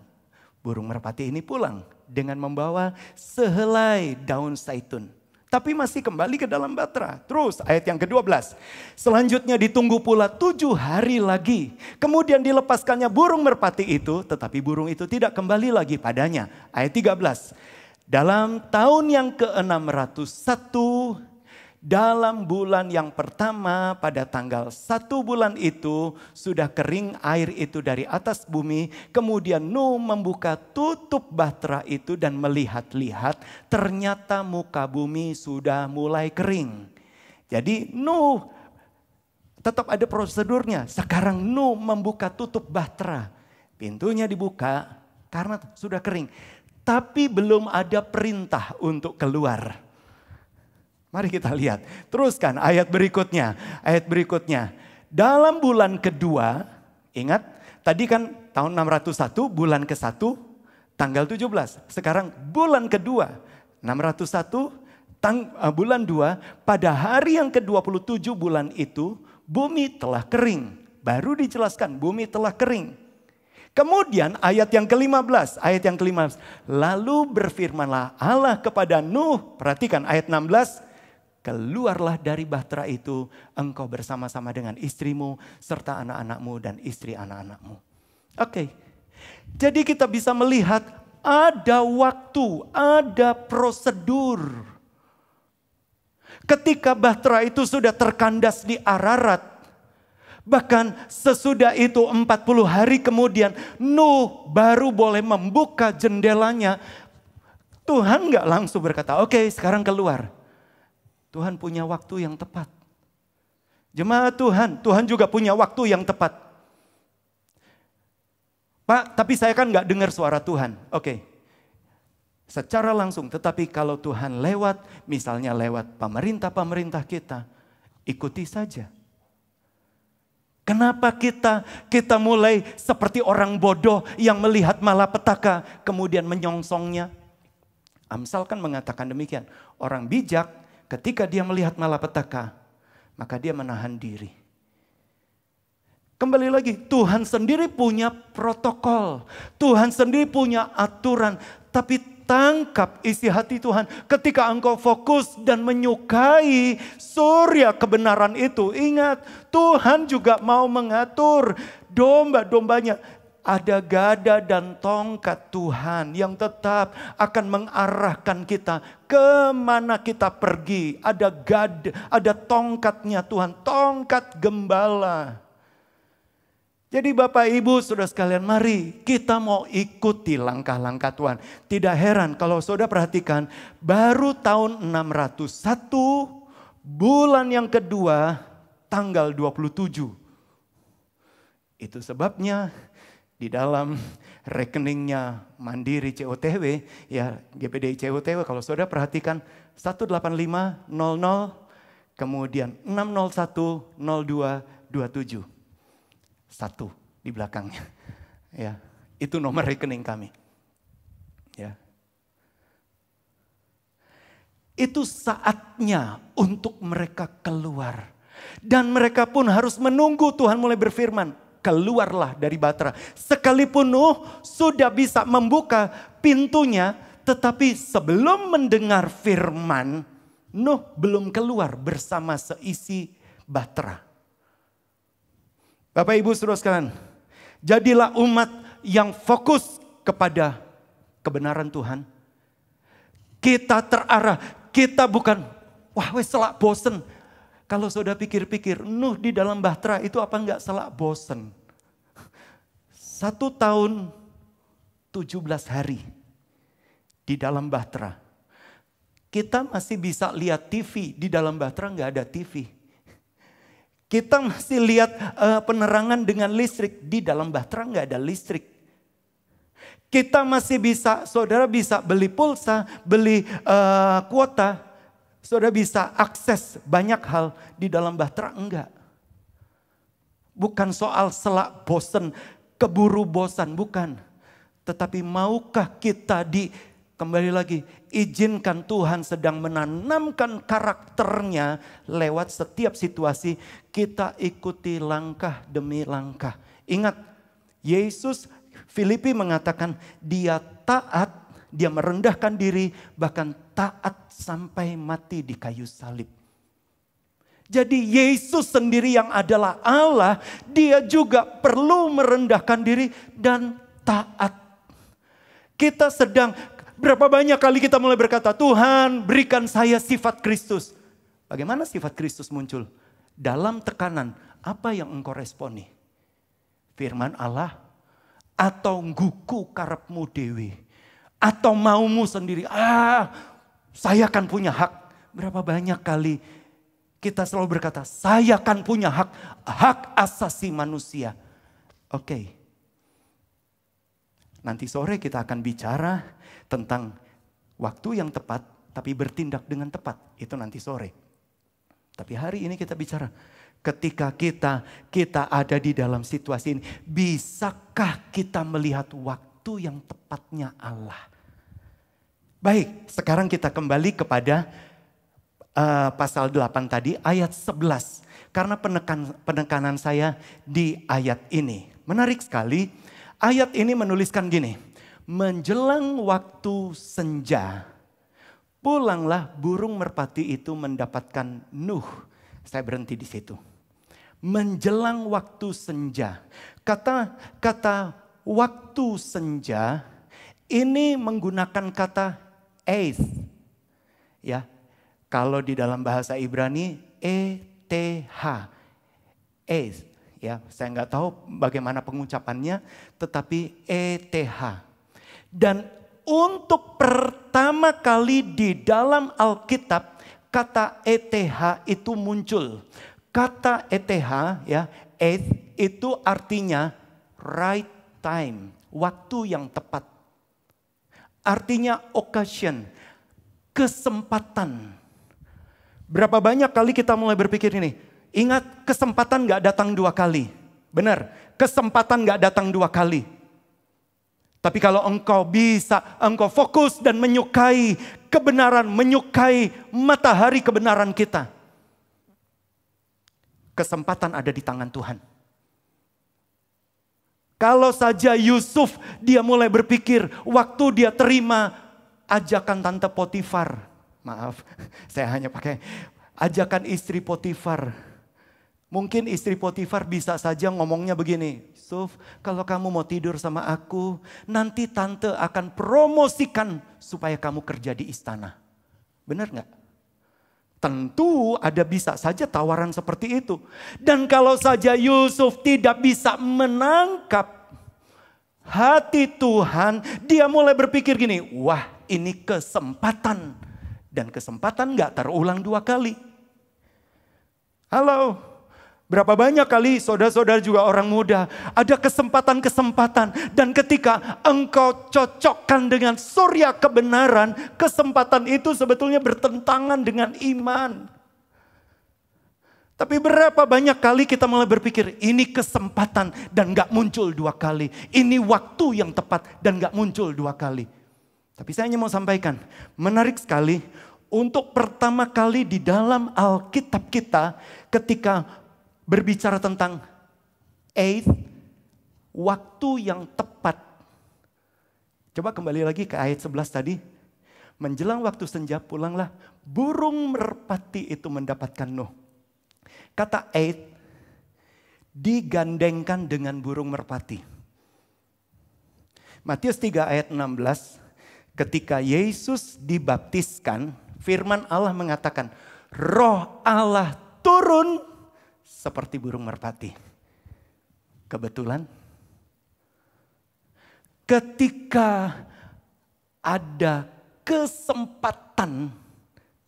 burung merpati ini pulang dengan membawa sehelai daun zaitun. Tapi masih kembali ke dalam batra. Terus ayat yang ke-12. Selanjutnya ditunggu pula 7 hari lagi. Kemudian dilepaskannya burung merpati itu. Tetapi burung itu tidak kembali lagi padanya. Ayat 13. Dalam tahun yang ke-601. Dalam bulan yang pertama pada tanggal 1 bulan itu sudah kering air itu dari atas bumi. Kemudian Nuh membuka tutup bahtera itu dan melihat-lihat ternyata muka bumi sudah mulai kering. Jadi Nuh tetap ada prosedurnya. Sekarang Nuh membuka tutup bahtera. Pintunya dibuka karena sudah kering. Tapi belum ada perintah untuk keluar. Mari kita lihat. Teruskan ayat berikutnya. Ayat berikutnya. Dalam bulan kedua, ingat tadi kan tahun 601 bulan ke-1 tanggal 17. Sekarang bulan kedua 601 bulan 2 pada hari yang ke-27 bulan itu bumi telah kering. Baru dijelaskan bumi telah kering. Kemudian ayat yang ke-15. Ayat yang ke-15. Lalu berfirmanlah Allah kepada Nuh. Perhatikan ayat 16. Keluarlah dari bahtera itu engkau bersama-sama dengan istrimu serta anak-anakmu dan istri anak-anakmu. Oke. Jadi kita bisa melihat ada waktu, ada prosedur. Ketika bahtera itu sudah terkandas di Ararat. Bahkan sesudah itu 40 hari kemudian Nuh baru boleh membuka jendelanya. Tuhan gak langsung berkata, oke, sekarang keluar. Tuhan punya waktu yang tepat. Jemaat Tuhan juga punya waktu yang tepat. Pak, tapi saya kan gak dengar suara Tuhan. Oke. Secara langsung, tetapi kalau Tuhan lewat, misalnya lewat pemerintah-pemerintah kita, ikuti saja. Kenapa kita mulai seperti orang bodoh yang melihat malapetaka, kemudian menyongsongnya? Amsal kan mengatakan demikian. Orang bijak, ketika dia melihat malapetaka, maka dia menahan diri. Kembali lagi, Tuhan sendiri punya protokol. Tuhan sendiri punya aturan. Tapi tangkap isi hati Tuhan. Ketika engkau fokus dan menyukai surya kebenaran itu. Ingat, Tuhan juga mau mengatur domba-dombanya. Ada gada dan tongkat Tuhan yang tetap akan mengarahkan kita kemana kita pergi. Ada gada, ada tongkatnya Tuhan, tongkat gembala. Jadi Bapak Ibu Saudara sekalian, mari kita mau ikuti langkah-langkah Tuhan. Tidak heran kalau Saudara perhatikan, baru tahun 601 bulan yang kedua tanggal 27. Itu sebabnya di dalam rekeningnya Mandiri COTW, ya GPDI COTW, kalau Saudara perhatikan 18500, kemudian 6010227. 1 di belakangnya. Ya, itu nomor rekening kami. Ya. Itu saatnya untuk mereka keluar. Dan mereka pun harus menunggu Tuhan mulai berfirman. Keluarlah dari bahtera. Sekalipun Nuh sudah bisa membuka pintunya, tetapi sebelum mendengar firman, Nuh belum keluar bersama seisi bahtera. Bapak Ibu Saudara sekalian, jadilah umat yang fokus kepada kebenaran Tuhan. Kita terarah, kita bukan, wah wes selak bosen. Kalau Saudara pikir-pikir, Nuh di dalam bahtera itu apa enggak selak bosen? 1 tahun 17 hari di dalam bahtera. Kita masih bisa lihat TV, di dalam bahtera enggak ada TV. Kita masih lihat penerangan dengan listrik, di dalam bahtera enggak ada listrik. Kita masih bisa, Saudara bisa beli pulsa, beli kuota. Saudara bisa akses banyak hal, di dalam bahtera enggak. Bukan soal selak bosan, keburu bosan, bukan. Tetapi maukah kita kembali lagi, izinkan Tuhan sedang menanamkan karakternya lewat setiap situasi. Kita ikuti langkah demi langkah. Ingat, Yesus, Filipi mengatakan dia taat, dia merendahkan diri, bahkan taat sampai mati di kayu salib. Jadi Yesus sendiri yang adalah Allah, dia juga perlu merendahkan diri dan taat. Kita sedang, berapa banyak kali kita mulai berkata, Tuhan berikan saya sifat Kristus. Bagaimana sifat Kristus muncul? Dalam tekanan, apa yang engkau responi? Firman Allah atau ngguku karepmu dewi? Atau maumu sendiri, saya kan punya hak. Berapa banyak kali kita selalu berkata, saya kan punya hak asasi manusia. Oke. Nanti sore kita akan bicara tentang waktu yang tepat, tapi bertindak dengan tepat. Itu nanti sore. Tapi hari ini kita bicara, ketika kita ada di dalam situasi ini, bisakah kita melihat waktu yang tepatnya Allah? Baik, sekarang kita kembali kepada pasal 8 tadi, ayat 11. Karena penekanan saya di ayat ini. Menarik sekali, ayat ini menuliskan gini. Menjelang waktu senja, pulanglah burung merpati itu mendapatkan Nuh. Saya berhenti di situ. Menjelang waktu senja. Kata waktu senja ini menggunakan kata eith. Ya. Kalau di dalam bahasa Ibrani ETH. Eith. Ya, saya nggak tahu bagaimana pengucapannya, tetapi ETH. Dan untuk pertama kali di dalam Alkitab, kata ETH itu muncul. Kata ETH, ya, eith, itu artinya right time, waktu yang tepat. Artinya occasion, kesempatan. Berapa banyak kali kita mulai berpikir ini, ingat kesempatan gak datang 2 kali. Benar, kesempatan gak datang 2 kali. Tapi kalau engkau fokus dan menyukai kebenaran, menyukai matahari kebenaran kita. Kesempatan ada di tangan Tuhan. Kalau saja Yusuf dia mulai berpikir waktu dia terima ajakan Tante Potifar. Maaf, saya hanya pakai ajakan istri Potifar. Mungkin istri Potifar bisa saja ngomongnya begini. Yusuf, kalau kamu mau tidur sama aku, nanti tante akan promosikan supaya kamu kerja di istana. Benar gak? Tentu ada bisa saja tawaran seperti itu. Dan kalau saja Yusuf tidak bisa menangkap hati Tuhan, dia mulai berpikir gini, wah ini kesempatan. Dan kesempatan gak terulang 2 kali. Halo, berapa banyak kali saudara-saudara juga orang muda, ada kesempatan-kesempatan. Dan ketika engkau cocokkan dengan surya kebenaran, kesempatan itu sebetulnya bertentangan dengan iman. Tapi berapa banyak kali kita mulai berpikir, ini kesempatan dan gak muncul 2 kali. Ini waktu yang tepat dan gak muncul 2 kali. Tapi saya hanya mau sampaikan, menarik sekali untuk pertama kali di dalam Alkitab kita ketika berbicara tentang eighth, waktu yang tepat. Coba kembali lagi ke ayat 11 tadi. Menjelang waktu senja pulanglah burung merpati itu mendapatkan Nuh. Kata eighth digandengkan dengan burung merpati. Matius 3 ayat 16. Ketika Yesus dibaptiskan, firman Allah mengatakan, Roh Allah turun seperti burung merpati. Kebetulan, ketika ada kesempatan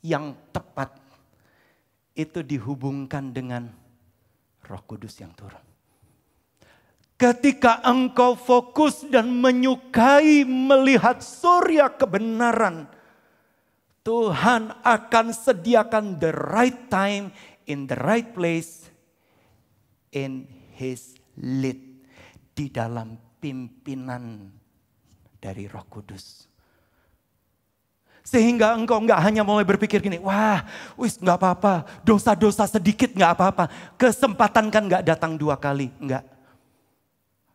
yang tepat, itu dihubungkan dengan Roh Kudus yang turun. Ketika engkau fokus dan menyukai melihat surya kebenaran, Tuhan akan sediakan the right time, in the right place, in His lead, di dalam pimpinan dari Roh Kudus. Sehingga engkau nggak hanya mulai berpikir gini, wah, nggak apa-apa, dosa-dosa sedikit nggak apa-apa, kesempatan kan nggak datang 2 kali, nggak.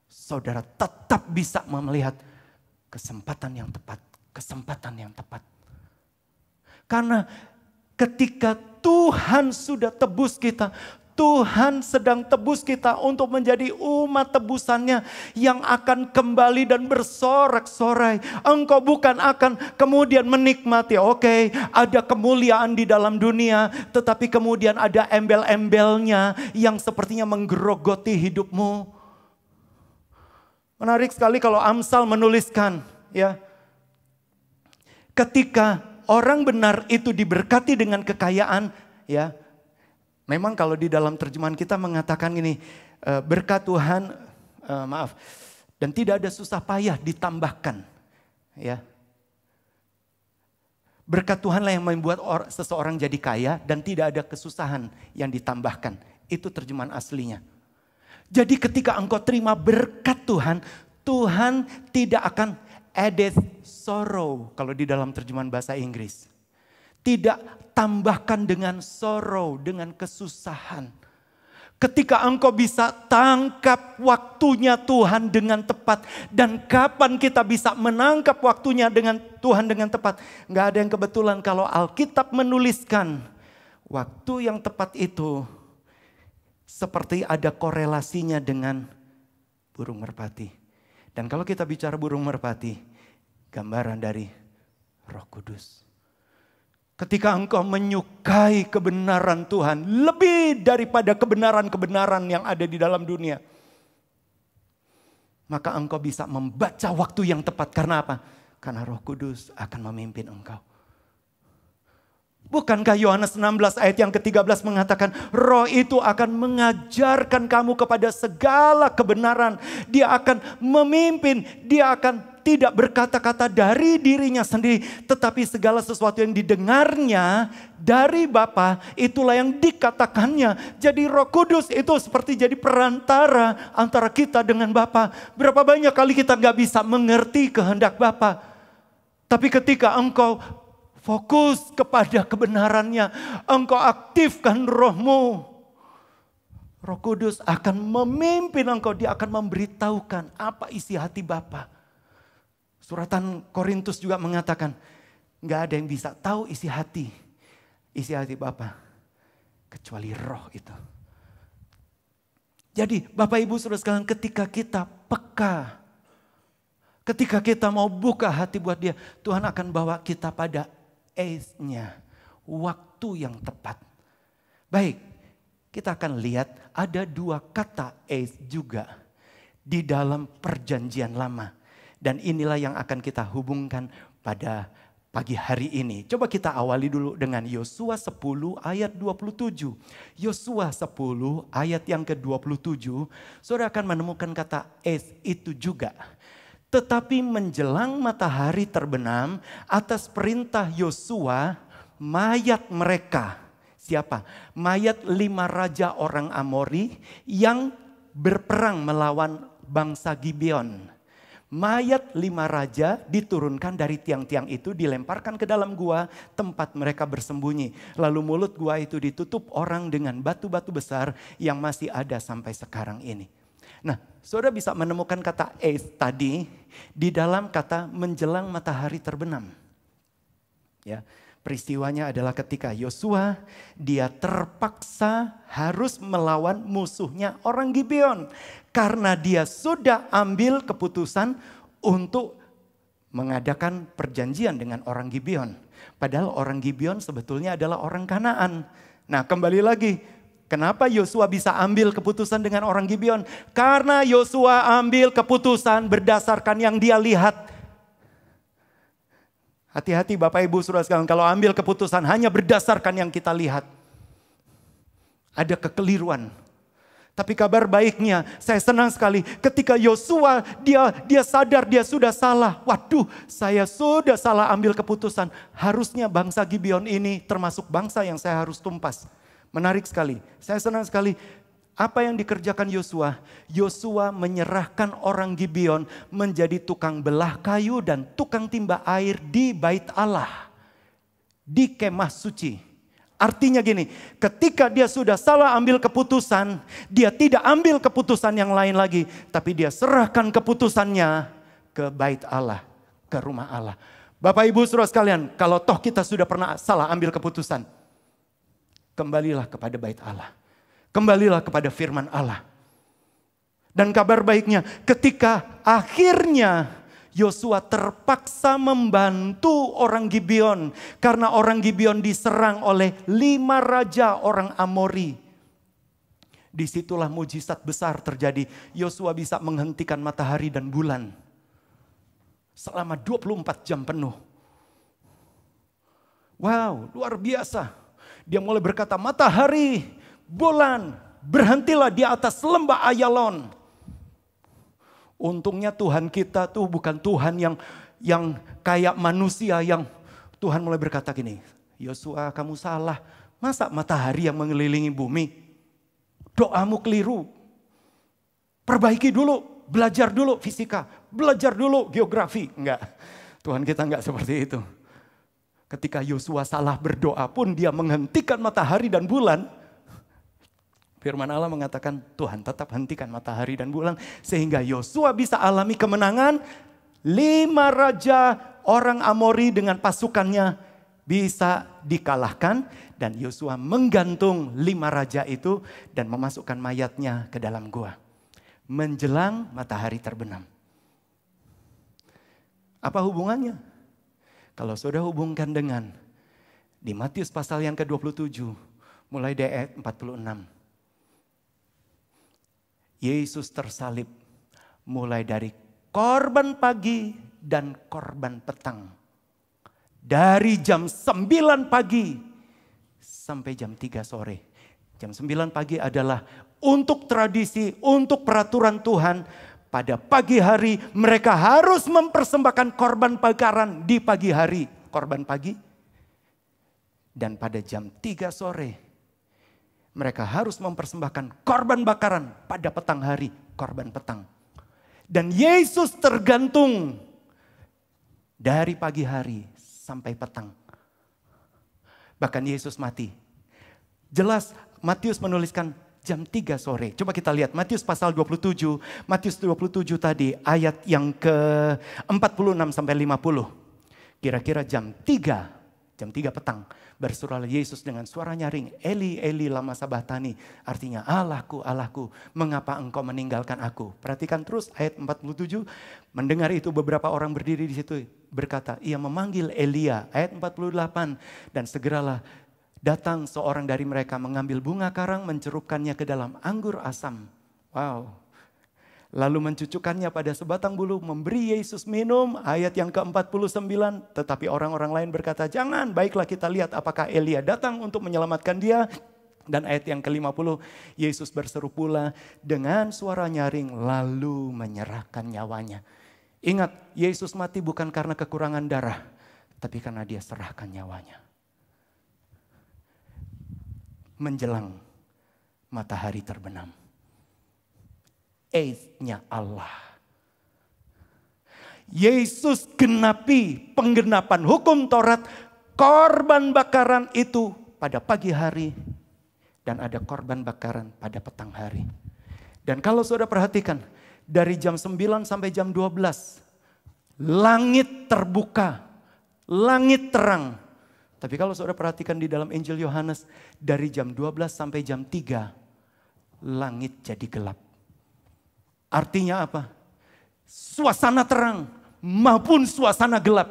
Saudara tetap bisa melihat kesempatan yang tepat, kesempatan yang tepat. Karena ketika Tuhan sudah tebus kita, Tuhan sedang tebus kita untuk menjadi umat tebusannya yang akan kembali dan bersorak-sorai. Engkau bukan akan kemudian menikmati, oke, ada kemuliaan di dalam dunia, tetapi kemudian ada embel-embelnya yang sepertinya menggerogoti hidupmu. Menarik sekali kalau Amsal menuliskan, ya, ketika orang benar itu diberkati dengan kekayaan, ya. Memang kalau di dalam terjemahan kita mengatakan ini, berkat Tuhan, dan tidak ada susah payah ditambahkan. Ya. Berkat Tuhanlah yang membuat seseorang jadi kaya dan tidak ada kesusahan yang ditambahkan. Itu terjemahan aslinya. Jadi ketika engkau terima berkat Tuhan, Tuhan tidak akan added sorrow kalau di dalam terjemahan bahasa Inggris. Tidak tambahkan dengan sorrow, dengan kesusahan. Ketika engkau bisa tangkap waktunya Tuhan dengan tepat. Dan kapan kita bisa menangkap waktunya dengan Tuhan dengan tepat. Gak ada yang kebetulan kalau Alkitab menuliskan waktu yang tepat itu seperti ada korelasinya dengan burung merpati. Dan kalau kita bicara burung merpati, gambaran dari Roh Kudus. Ketika engkau menyukai kebenaran Tuhan lebih daripada kebenaran-kebenaran yang ada di dalam dunia, maka engkau bisa membaca waktu yang tepat. Karena apa? Karena Roh Kudus akan memimpin engkau. Bukankah Yohanes 16 ayat yang ke-13 mengatakan Roh itu akan mengajarkan kamu kepada segala kebenaran. Dia akan memimpin, dia akan tidak berkata-kata dari dirinya sendiri, tetapi segala sesuatu yang didengarnya dari Bapa itulah yang dikatakannya. Jadi Roh Kudus itu seperti jadi perantara antara kita dengan Bapa. Berapa banyak kali kita gak bisa mengerti kehendak Bapa. Tapi ketika engkau fokus kepada kebenarannya, engkau aktifkan rohmu, Roh Kudus akan memimpin engkau, dia akan memberitahukan apa isi hati Bapa. Suratan Korintus juga mengatakan, gak ada yang bisa tahu isi hati Bapa kecuali Roh itu. Jadi Bapak Ibu Saudara sekalian, ketika kita peka, ketika kita mau buka hati buat dia, Tuhan akan bawa kita pada age-nya, waktu yang tepat. Baik, kita akan lihat ada 2 kata age juga di dalam perjanjian lama. Dan inilah yang akan kita hubungkan pada pagi hari ini. Coba kita awali dulu dengan Yosua 10 ayat 27. Yosua 10 ayat yang ke-27. Saudara akan menemukan kata es itu juga. Tetapi menjelang matahari terbenam, atas perintah Yosua, mayat mereka. Siapa? Mayat 5 raja orang Amori yang berperang melawan bangsa Gibeon. Mayat 5 raja diturunkan dari tiang-tiang itu, dilemparkan ke dalam gua tempat mereka bersembunyi. Lalu mulut gua itu ditutup orang dengan batu-batu besar yang masih ada sampai sekarang ini. Nah, saudara bisa menemukan kata es tadi di dalam kata menjelang matahari terbenam. Ya, peristiwanya adalah ketika Yosua dia terpaksa harus melawan musuhnya orang Gibeon. Karena dia sudah ambil keputusan untuk mengadakan perjanjian dengan orang Gibeon. Padahal orang Gibeon sebetulnya adalah orang Kanaan. Nah, kembali lagi, kenapa Yosua bisa ambil keputusan dengan orang Gibeon? Karena Yosua ambil keputusan berdasarkan yang dia lihat. Hati-hati Bapak Ibu Saudara sekalian, kalau ambil keputusan hanya berdasarkan yang kita lihat, ada kekeliruan. Tapi kabar baiknya, saya senang sekali ketika Yosua dia sadar dia sudah salah. Waduh, saya sudah salah ambil keputusan. Harusnya bangsa Gibeon ini termasuk bangsa yang saya harus tumpas. Menarik sekali. Saya senang sekali apa yang dikerjakan Yosua? Yosua menyerahkan orang Gibeon menjadi tukang belah kayu dan tukang timba air di bait Allah. Di kemah suci. Artinya gini, ketika dia sudah salah ambil keputusan, dia tidak ambil keputusan yang lain lagi. Tapi dia serahkan keputusannya ke bait Allah, ke rumah Allah. Bapak Ibu Saudara sekalian, kalau toh kita sudah pernah salah ambil keputusan, kembalilah kepada bait Allah. Kembalilah kepada firman Allah. Dan kabar baiknya ketika akhirnya Yosua terpaksa membantu orang Gibeon. Karena orang Gibeon diserang oleh 5 raja orang Amori. Disitulah mujizat besar terjadi. Yosua bisa menghentikan matahari dan bulan. Selama 24 jam penuh. Wow, luar biasa. Dia mulai berkata, matahari, bulan, berhentilah di atas lembah Ayalon. Untungnya Tuhan kita tuh bukan Tuhan yang kayak manusia yang Tuhan mulai berkata gini, Yosua kamu salah, masa matahari yang mengelilingi bumi? Doamu keliru. Perbaiki dulu, belajar dulu fisika, belajar dulu geografi. Enggak, Tuhan kita enggak seperti itu. Ketika Yosua salah berdoa pun dia menghentikan matahari dan bulan. Firman Allah mengatakan Tuhan tetap hentikan matahari dan bulan. Sehingga Yosua bisa alami kemenangan. 5 raja orang Amori dengan pasukannya bisa dikalahkan. Dan Yosua menggantung 5 raja itu dan memasukkan mayatnya ke dalam gua. Menjelang matahari terbenam. Apa hubungannya? Kalau sudah hubungkan dengan di Matius pasal yang ke-27 mulai dari ayat 46. Yesus tersalib mulai dari korban pagi dan korban petang. Dari jam 9 pagi sampai jam 3 sore. Jam 9 pagi adalah untuk tradisi, untuk peraturan Tuhan. Pada pagi hari mereka harus mempersembahkan korban bakaran di pagi hari. Korban pagi. Dan pada jam 3 sore mereka harus mempersembahkan korban bakaran pada petang hari. Korban petang. Dan Yesus tergantung dari pagi hari sampai petang. Bahkan Yesus mati. Jelas Matius menuliskan jam 3 sore. Coba kita lihat Matius pasal 27. Matius 27 tadi ayat yang ke-46 sampai 50. Kira-kira jam 3 petang. Bersuaralah Yesus dengan suara nyaring. Eli, Eli lama sabachthani. Artinya Allahku, Allahku, mengapa engkau meninggalkan aku? Perhatikan terus ayat 47. Mendengar itu beberapa orang berdiri di situ. Berkata, ia memanggil Elia. Ayat 48. Dan segeralah datang seorang dari mereka mengambil bunga karang, mencerupkannya ke dalam anggur asam. Wow. Lalu mencucukkannya pada sebatang bulu, memberi Yesus minum. Ayat yang ke-49. Tetapi orang-orang lain berkata, jangan, baiklah kita lihat apakah Elia datang untuk menyelamatkan dia. Dan ayat yang ke-50, Yesus berseru pula dengan suara nyaring, lalu menyerahkan nyawanya. Ingat, Yesus mati bukan karena kekurangan darah, tapi karena dia serahkan nyawanya. Menjelang matahari terbenam. Nya Allah. Yesus genapi penggenapan hukum Taurat. Korban bakaran itu pada pagi hari. Dan ada korban bakaran pada petang hari. Dan kalau saudara perhatikan. Dari jam 9 sampai jam 12. Langit terbuka. Langit terang. Tapi kalau saudara perhatikan di dalam Injil Yohanes, dari jam 12 sampai jam 3, langit jadi gelap. Artinya apa? Suasana terang maupun suasana gelap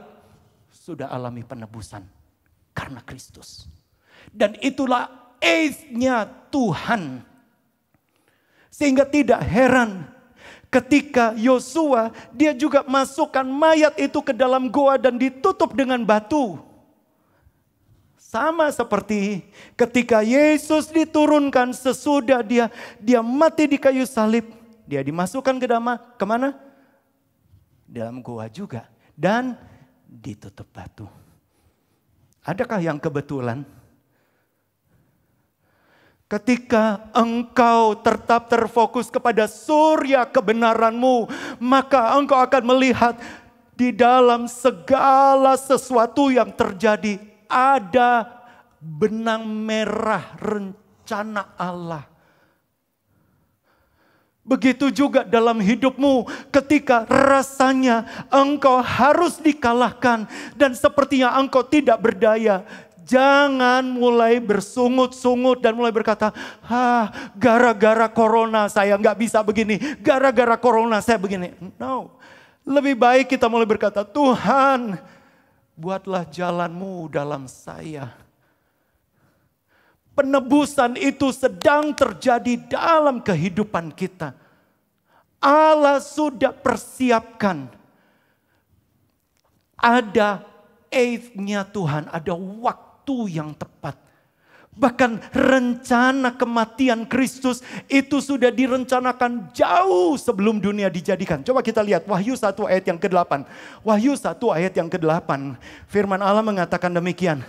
sudah alami penebusan karena Kristus. Dan itulah age-nya Tuhan. Sehingga tidak heran ketika Yosua, dia juga masukkan mayat itu ke dalam goa dan ditutup dengan batu. Sama seperti ketika Yesus diturunkan sesudah dia mati di kayu salib. Dia dimasukkan kemana? Dalam gua juga. Dan ditutup batu. Adakah yang kebetulan? Ketika engkau tetap terfokus kepada surya kebenaranmu, maka engkau akan melihat di dalam segala sesuatu yang terjadi ada benang merah rencana Allah. Begitu juga dalam hidupmu ketika rasanya engkau harus dikalahkan dan sepertinya engkau tidak berdaya. Jangan mulai bersungut-sungut dan mulai berkata, gara-gara corona saya nggak bisa begini, gara-gara corona saya begini. No, lebih baik kita mulai berkata, Tuhan, buatlah jalanmu dalam saya. Penebusan itu sedang terjadi dalam kehidupan kita. Allah sudah persiapkan. Ada age-nya Tuhan, ada waktu yang tepat. Bahkan rencana kematian Kristus itu sudah direncanakan jauh sebelum dunia dijadikan. Coba kita lihat Wahyu 1 ayat yang ke-8. Wahyu 1 ayat yang ke-8. Firman Allah mengatakan demikian.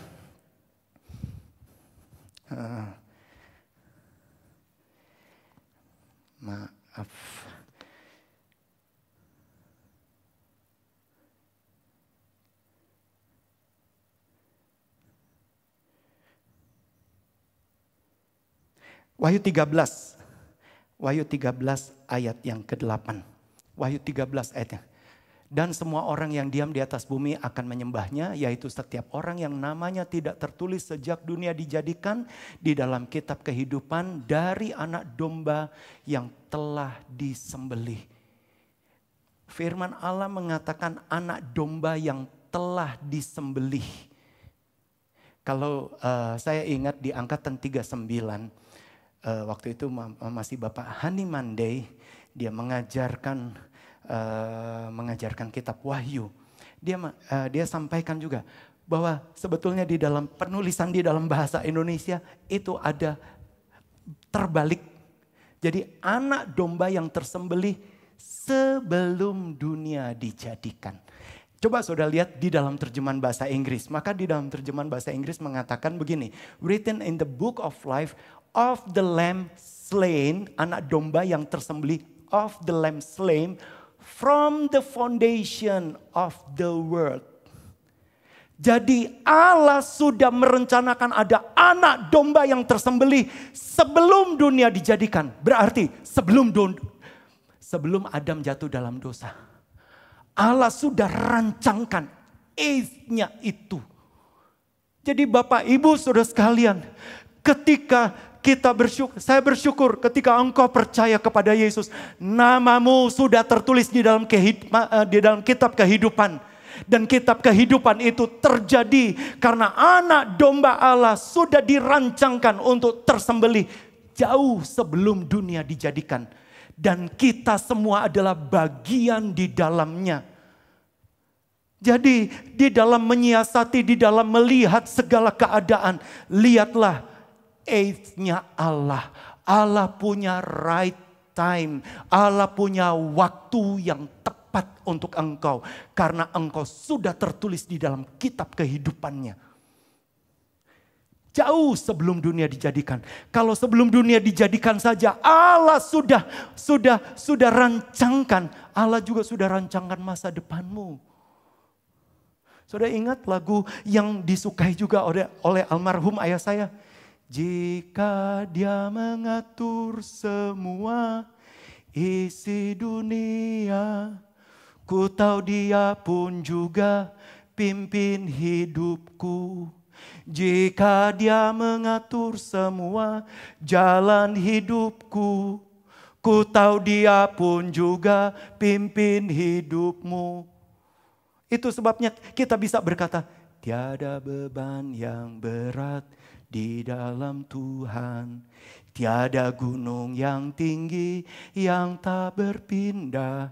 Maaf. Wahyu 13. Wahyu 13 ayat yang ke-8. Wahyu 13 ayatnya. Dan semua orang yang diam di atas bumi akan menyembahnya, yaitu setiap orang yang namanya tidak tertulis sejak dunia dijadikan di dalam kitab kehidupan dari anak domba yang telah disembelih. Firman Allah mengatakan anak domba yang telah disembelih. Kalau saya ingat di Angkatan 39, waktu itu masih Bapak Hani Mandey, dia mengajarkan kitab Wahyu. Dia sampaikan juga bahwa sebetulnya di dalam penulisan di dalam bahasa Indonesia itu ada terbalik. Jadi anak domba yang tersembelih sebelum dunia dijadikan. Coba saudara lihat di dalam terjemahan bahasa Inggris. Maka di dalam terjemahan bahasa Inggris mengatakan begini. Written in the book of life of the lamb slain. Anak domba yang tersembelih. Of the lamb slain. From the foundation of the world. Jadi Allah sudah merencanakan ada anak domba yang tersembelih. Sebelum dunia dijadikan. Berarti sebelum Adam jatuh dalam dosa. Allah sudah rancangkan age-nya itu. Jadi Bapak Ibu Saudara sekalian, ketika kita bersyukur, saya bersyukur ketika engkau percaya kepada Yesus, namamu sudah tertulis di dalam kitab kehidupan. Dan kitab kehidupan itu terjadi karena anak domba Allah sudah dirancangkan untuk tersembelih jauh sebelum dunia dijadikan. Dan kita semua adalah bagian di dalamnya. Jadi di dalam menyiasati, di dalam melihat segala keadaan, lihatlah age-nya Allah. Allah punya right time. Allah punya waktu yang tepat untuk engkau. Karena engkau sudah tertulis di dalam kitab kehidupannya. Jauh sebelum dunia dijadikan. Kalau sebelum dunia dijadikan saja Allah sudah rancangkan. Allah juga sudah rancangkan masa depanmu. Saudara ingat lagu yang disukai juga oleh almarhum ayah saya. Jika dia mengatur semua isi dunia, ku tahu dia pun juga pimpin hidupku. Jika dia mengatur semua jalan hidupku, ku tahu dia pun juga pimpin hidupmu. Itu sebabnya kita bisa berkata, tiada beban yang berat di dalam Tuhan. Tiada gunung yang tinggi yang tak berpindah.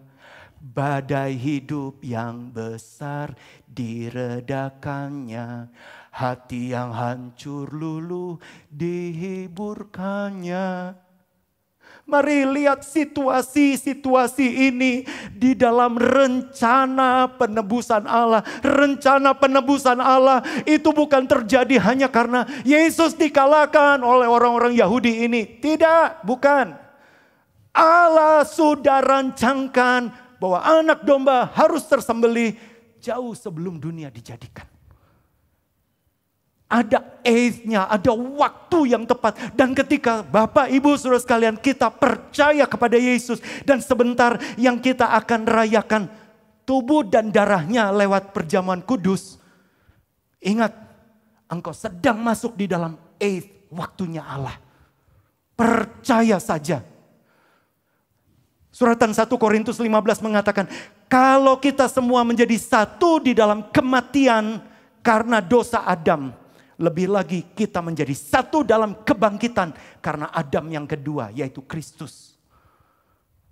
Badai hidup yang besar diredakannya. Hati yang hancur luluh dihiburkannya. Mari lihat situasi-situasi ini di dalam rencana penebusan Allah. Rencana penebusan Allah itu bukan terjadi hanya karena Yesus dikalahkan oleh orang-orang Yahudi ini. Tidak, bukan. Allah sudah rancangkan bahwa anak domba harus tersembelih jauh sebelum dunia dijadikan. Ada age-nya, ada waktu yang tepat. Dan ketika Bapak, Ibu, Saudara sekalian kita percaya kepada Yesus. Dan sebentar yang kita akan rayakan tubuh dan darahnya lewat perjamuan kudus. Ingat, engkau sedang masuk di dalam age waktunya Allah. Percaya saja. Suratan 1 Korintus 15 mengatakan, kalau kita semua menjadi satu di dalam kematian karena dosa Adam, lebih lagi kita menjadi satu dalam kebangkitan karena Adam yang kedua, yaitu Kristus.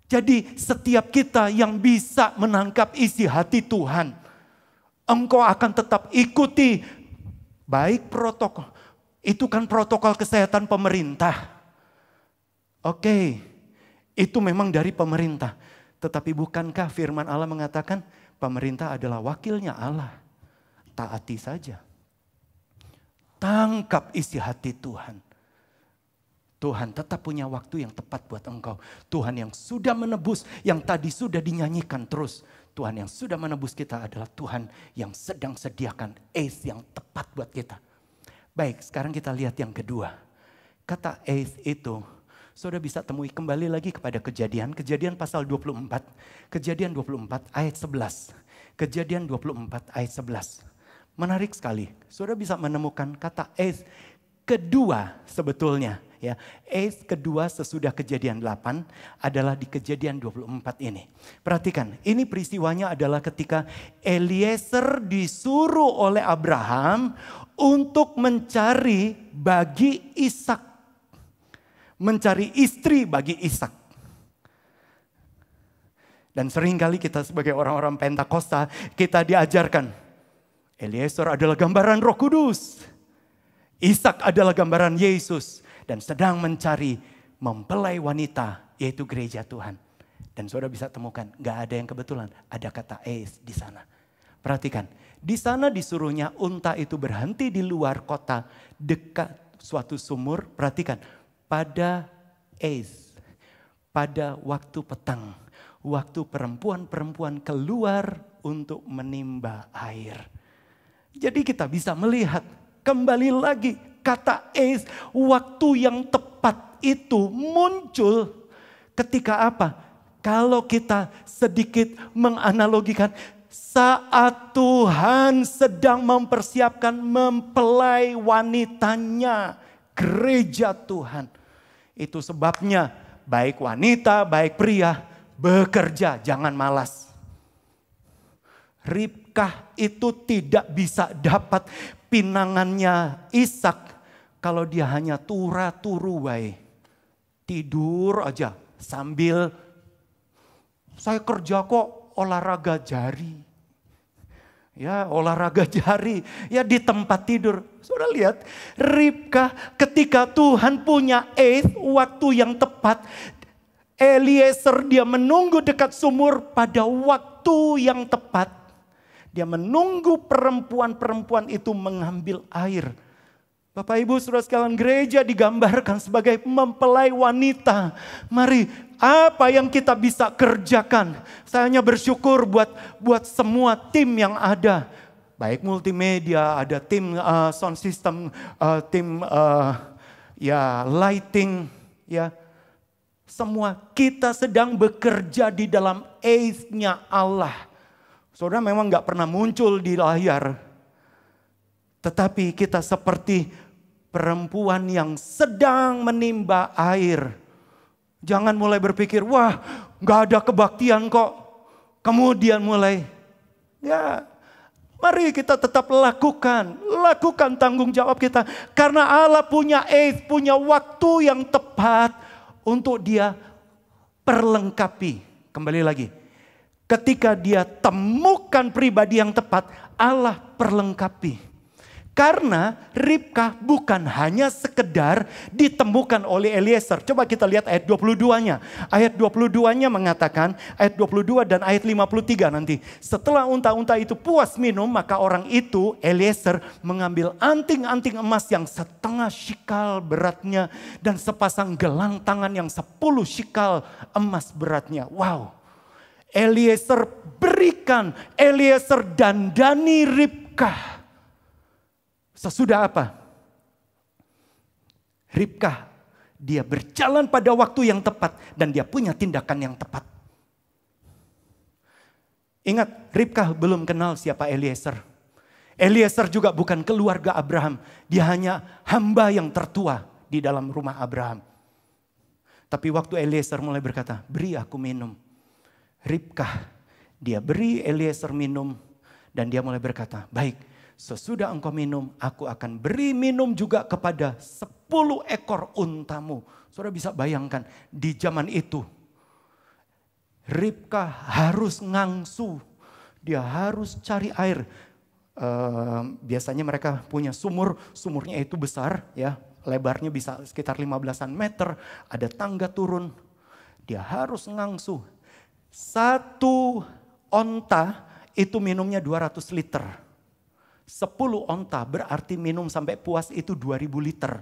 Jadi setiap kita yang bisa menangkap isi hati Tuhan, engkau akan tetap ikuti baik protokol. Itu kan protokol kesehatan pemerintah. Oke, itu memang dari pemerintah. Tetapi bukankah firman Allah mengatakan pemerintah adalah wakilnya Allah? Taati saja. Tangkap isi hati Tuhan. Tuhan tetap punya waktu yang tepat buat engkau. Tuhan yang sudah menebus, yang tadi sudah dinyanyikan terus. Tuhan yang sudah menebus kita adalah Tuhan yang sedang sediakan age yang tepat buat kita. Baik, sekarang kita lihat yang kedua. Kata age itu, saudara bisa temui kembali lagi kepada Kejadian pasal 24. Kejadian 24 ayat 11. Kejadian 24 ayat 11. Menarik sekali. Saudara bisa menemukan kata age kedua sebetulnya. Ya, age kedua sesudah Kejadian 8 adalah di Kejadian 24 ini. Perhatikan, ini peristiwanya adalah ketika Eliezer disuruh oleh Abraham untuk mencari bagi Ishak. Mencari istri bagi Ishak. Dan seringkali kita sebagai orang-orang Pentakosta, kita diajarkan Eliezer adalah gambaran Roh Kudus. Ishak adalah gambaran Yesus. Dan sedang mencari mempelai wanita, yaitu gereja Tuhan. Dan saudara bisa temukan, gak ada yang kebetulan. Ada kata es di sana. Perhatikan, di sana disuruhnya unta itu berhenti di luar kota dekat suatu sumur. Perhatikan, pada es, pada waktu petang. Waktu perempuan-perempuan keluar untuk menimba air. Jadi kita bisa melihat kembali lagi kata es, waktu yang tepat itu muncul ketika apa? Kalau kita sedikit menganalogikan saat Tuhan sedang mempersiapkan mempelai wanitanya, gereja Tuhan. Itu sebabnya baik wanita, baik pria bekerja, jangan malas. Ribkah itu tidak bisa dapat pinangannya Ishak kalau dia hanya turu wae. Tidur aja sambil saya kerja kok olahraga jari. Ya, olahraga jari ya di tempat tidur. Saudara lihat, Ribkah ketika Tuhan punya waktu yang tepat, Eliezer dia menunggu dekat sumur pada waktu yang tepat. Dia menunggu perempuan-perempuan itu mengambil air. Bapak Ibu Saudara sekalian, gereja digambarkan sebagai mempelai wanita. Mari, apa yang kita bisa kerjakan? Saya hanya bersyukur buat semua tim yang ada. Baik multimedia, ada tim sound system, tim lighting, ya. Semua kita sedang bekerja di dalam age-nya Allah. Saudara memang gak pernah muncul di layar. Tetapi kita seperti perempuan yang sedang menimba air. Jangan mulai berpikir, wah gak ada kebaktian kok. Kemudian mulai, ya mari kita tetap lakukan tanggung jawab kita. Karena Allah punya punya waktu yang tepat untuk dia perlengkapi. Kembali lagi. Ketika dia temukan pribadi yang tepat, Allah perlengkapi. Karena Ribkah bukan hanya sekedar ditemukan oleh Eliezer. Coba kita lihat ayat 22-nya. Ayat 22-nya mengatakan, ayat 22 dan ayat 53 nanti. Setelah unta-unta itu puas minum, maka orang itu, Eliezer, mengambil anting-anting emas yang setengah shikal beratnya. Dan sepasang gelang tangan yang 10 shikal emas beratnya. Wow. Eliezer berikan, Eliezer dandani Ribkah. Sesudah apa? Ribkah, dia berjalan pada waktu yang tepat dan dia punya tindakan yang tepat. Ingat, Ribkah belum kenal siapa Eliezer. Eliezer juga bukan keluarga Abraham. Dia hanya hamba yang tertua di dalam rumah Abraham. Tapi waktu Eliezer mulai berkata, beri aku minum. Ribkah, dia beri Eliezer minum dan dia mulai berkata, baik. Sesudah engkau minum, aku akan beri minum juga kepada 10 ekor untamu. Saudara bisa bayangkan, di zaman itu Ribkah harus ngangsu. Dia harus cari air. Biasanya mereka punya sumur, sumurnya itu besar ya. Lebarnya bisa sekitar 15-an meter, ada tangga turun. Dia harus ngangsu. 1 onta itu minumnya 200 liter. 10 onta berarti minum sampai puas itu 2000 liter.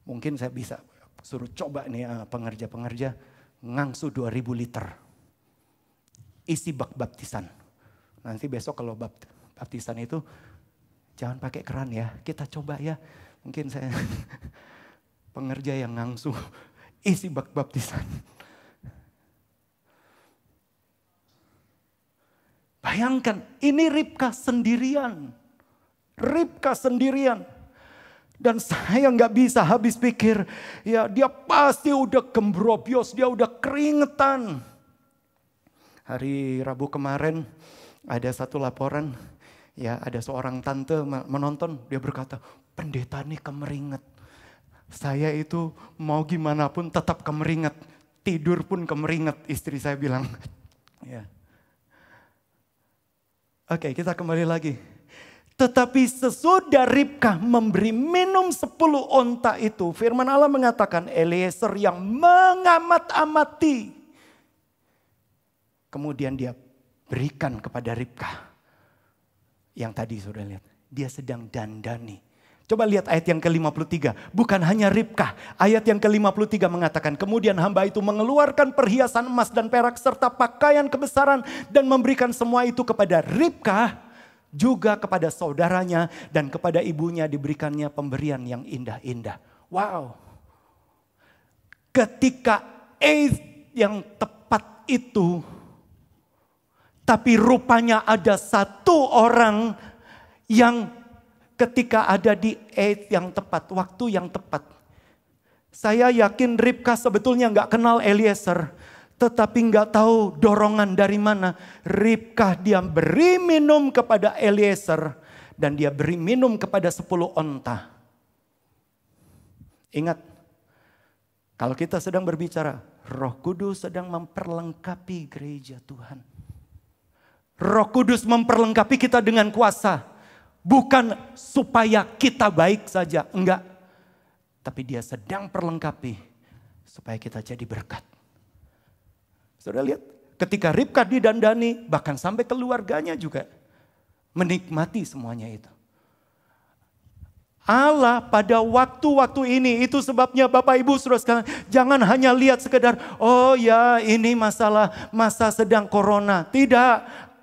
Mungkin saya bisa suruh coba nih pengerja-pengerja ngangsu 2000 liter. Isi bak baptisan. Nanti besok kalau baptisan itu jangan pakai keran ya. Kita coba ya. Mungkin saya pengerja yang ngangsu isi bak baptisan. Bayangkan ini Ribkah sendirian. Ribkah sendirian. Dan saya gak bisa habis pikir. Ya dia pasti udah gembrobios, dia udah keringetan. Hari Rabu kemarin ada satu laporan. Ya ada seorang tante menonton, dia berkata, pendeta ini kemeringet. Saya itu mau gimana pun tetap kemeringet. Tidur pun kemeringet, istri saya bilang. Ya. Oke, kita kembali lagi. Tetapi sesudah Ribkah memberi minum 10 onta itu, firman Allah mengatakan Eliezer yang mengamat-amati. Kemudian dia berikan kepada Ribkah. Yang tadi sudah lihat, dia sedang dandani. Coba lihat ayat yang ke-53. Bukan hanya Ribkah. Ayat yang ke-53 mengatakan, kemudian hamba itu mengeluarkan perhiasan emas dan perak serta pakaian kebesaran dan memberikan semua itu kepada Ribkah. Juga kepada saudaranya dan kepada ibunya diberikannya pemberian yang indah-indah. Wow. Ketika yang tepat itu, tapi rupanya ada satu orang yang ketika ada di yang tepat, waktu yang tepat. Saya yakin Ribkah sebetulnya gak kenal Eliezer. Tetapi gak tahu dorongan dari mana. Ribkah dia beri minum kepada Eliezer. Dan dia beri minum kepada 10 onta. Ingat. Kalau kita sedang berbicara. Roh Kudus sedang memperlengkapi gereja Tuhan. Roh Kudus memperlengkapi kita dengan kuasa. Bukan supaya kita baik saja. Enggak. Tapi dia sedang perlengkapi. Supaya kita jadi berkat. Saudara lihat, ketika Ribkah didandani, bahkan sampai keluarganya juga menikmati semuanya itu. Allah pada waktu-waktu ini, itu sebabnya Bapak Ibu saudara sekalian, jangan hanya lihat sekedar, oh ya ini masa sedang corona. Tidak,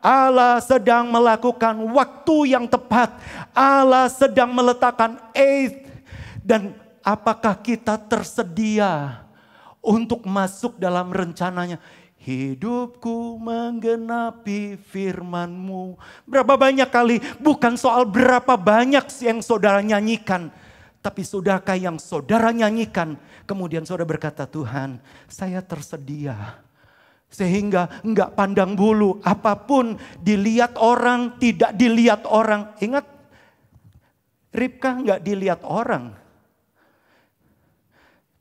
Allah sedang melakukan waktu yang tepat. Allah sedang meletakkan aid. Dan apakah kita tersedia untuk masuk dalam rencananya? Hidupku menggenapi firman-Mu. Berapa banyak kali, bukan soal berapa banyak yang saudara nyanyikan. Tapi sudahkah yang saudara nyanyikan, kemudian saudara berkata, Tuhan saya tersedia. Sehingga enggak pandang bulu, apapun dilihat orang, tidak dilihat orang. Ingat, Ribkah enggak dilihat orang.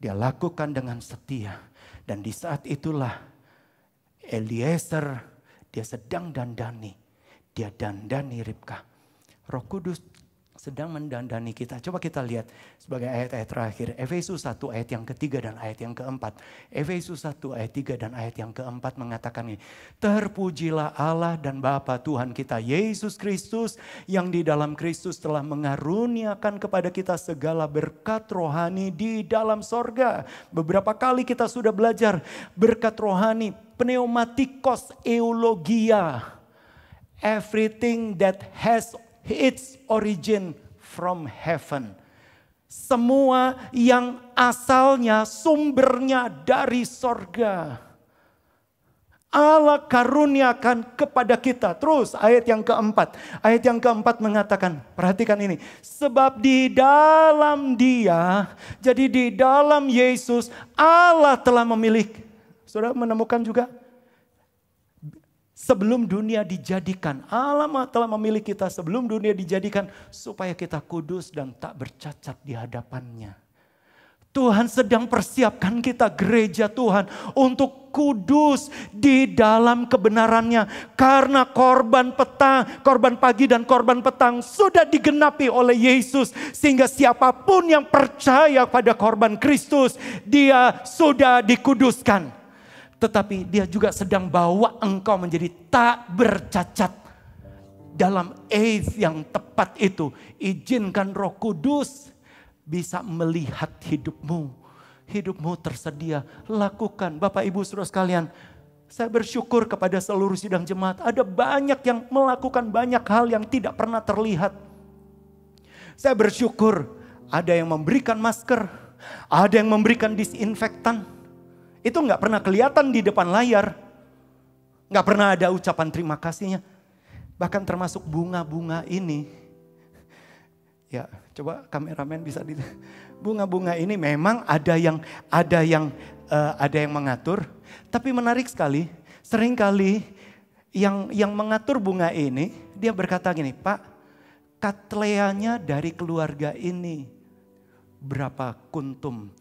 Dia lakukan dengan setia. Dan di saat itulah Eliezer, dia sedang dandani. Dia dandani Ribkah. Roh Kudus sedang mendandani kita. Coba kita lihat sebagai ayat-ayat terakhir. Efesus 1 ayat yang ketiga dan ayat yang keempat. Efesus 1 ayat 3 dan ayat yang keempat mengatakan ini. Terpujilah Allah dan Bapa Tuhan kita Yesus Kristus, yang di dalam Kristus telah mengaruniakan kepada kita segala berkat rohani di dalam sorga. Beberapa kali kita sudah belajar berkat rohani, pneumatikos eulogia. Everything that has its origin from heaven. Semua yang asalnya, sumbernya dari sorga. Allah karuniakan kepada kita. Terus ayat yang keempat. Ayat yang keempat mengatakan, perhatikan ini. Sebab di dalam Dia, jadi di dalam Yesus, Allah telah memilih. Saudara menemukan juga? Sebelum dunia dijadikan, Allah telah memilih kita sebelum dunia dijadikan supaya kita kudus dan tak bercacat di hadapannya. Tuhan sedang persiapkan kita gereja Tuhan untuk kudus di dalam kebenarannya. Karena korban pagi dan korban petang sudah digenapi oleh Yesus. Sehingga siapapun yang percaya pada korban Kristus, dia sudah dikuduskan. Tetapi dia juga sedang bawa engkau menjadi tak bercacat. Dalam age yang tepat itu, izinkan Roh Kudus bisa melihat hidupmu. Hidupmu tersedia, lakukan. Bapak Ibu Saudara sekalian, saya bersyukur kepada seluruh sidang jemaat. Ada banyak yang melakukan banyak hal yang tidak pernah terlihat. Saya bersyukur ada yang memberikan masker, ada yang memberikan disinfektan. Itu nggak pernah kelihatan di depan layar. Nggak pernah ada ucapan terima kasihnya. Bahkan termasuk bunga-bunga ini. Ya, coba kameramen bisa di bunga-bunga ini memang ada yang mengatur. Tapi menarik sekali, seringkali yang mengatur bunga ini, dia berkata gini, Pak, katleanya dari keluarga ini berapa kuntum.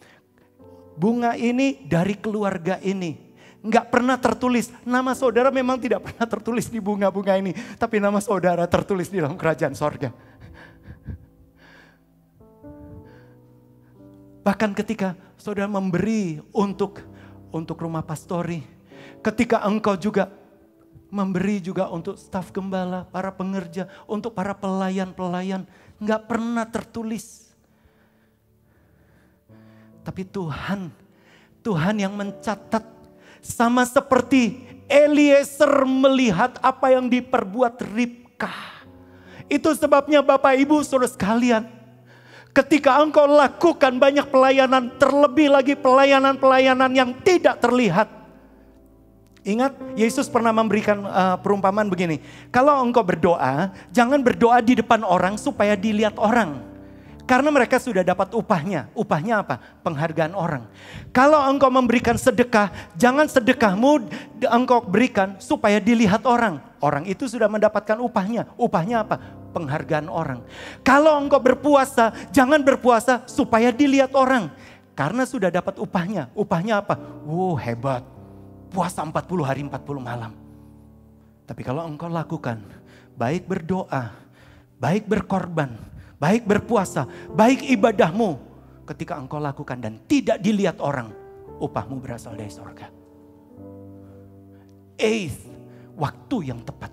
Bunga ini dari keluarga ini. Enggak pernah tertulis. Nama saudara memang tidak pernah tertulis di bunga-bunga ini. Tapi nama saudara tertulis di dalam kerajaan sorga. Bahkan ketika saudara memberi untuk rumah pastori. Ketika engkau juga memberi juga untuk staf gembala, para pengerja, untuk para pelayan-pelayan. Enggak pernah tertulis. Tapi Tuhan yang mencatat, sama seperti Eliezer melihat apa yang diperbuat Ribkah. Itu sebabnya Bapak Ibu Saudara sekalian, ketika engkau lakukan banyak pelayanan, terlebih lagi pelayanan-pelayanan yang tidak terlihat. Ingat, Yesus pernah memberikan perumpamaan begini. Kalau engkau berdoa, jangan berdoa di depan orang supaya dilihat orang. Karena mereka sudah dapat upahnya. Upahnya apa? Penghargaan orang. Kalau engkau memberikan sedekah, jangan sedekahmu engkau berikan supaya dilihat orang. Orang itu sudah mendapatkan upahnya. Upahnya apa? Penghargaan orang. Kalau engkau berpuasa, jangan berpuasa supaya dilihat orang. Karena sudah dapat upahnya. Upahnya apa? Wow, hebat. Puasa 40 hari 40 malam. Tapi kalau engkau lakukan, baik berdoa, baik berkorban, baik berpuasa, baik ibadahmu, ketika engkau lakukan dan tidak dilihat orang, upahmu berasal dari sorga. Waktu yang tepat.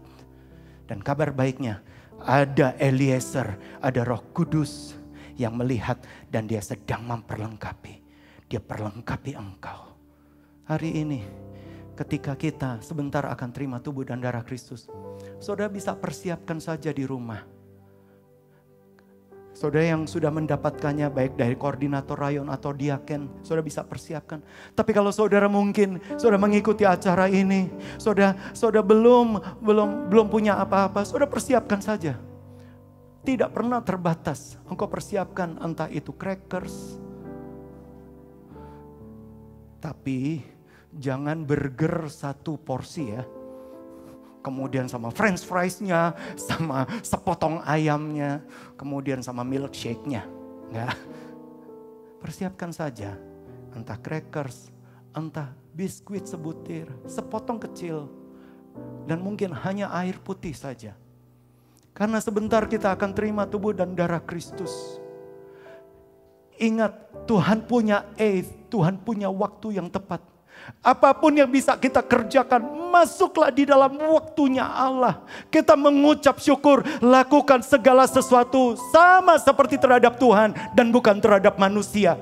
Dan kabar baiknya, ada Eliezer, ada Roh Kudus yang melihat dan dia sedang memperlengkapi. Dia perlengkapi engkau. Hari ini, ketika kita sebentar akan terima tubuh dan darah Kristus, saudara bisa persiapkan saja di rumah. Saudara yang sudah mendapatkannya baik dari koordinator rayon atau diaken, saudara bisa persiapkan. Tapi kalau saudara mungkin saudara mengikuti acara ini, saudara belum punya apa-apa, saudara persiapkan saja. Tidak pernah terbatas. Engkau persiapkan entah itu crackers. Tapi jangan burger satu porsi ya. Kemudian sama french fries-nya, sama sepotong ayamnya, kemudian sama milkshake-nya. Enggak. Persiapkan saja. Entah crackers, entah biskuit sebutir, sepotong kecil. Dan mungkin hanya air putih saja. Karena sebentar kita akan terima tubuh dan darah Kristus. Ingat, Tuhan punya Tuhan punya waktu yang tepat. Apapun yang bisa kita kerjakan, masuklah di dalam waktunya Allah. Kita mengucap syukur, lakukan segala sesuatu sama seperti terhadap Tuhan dan bukan terhadap manusia.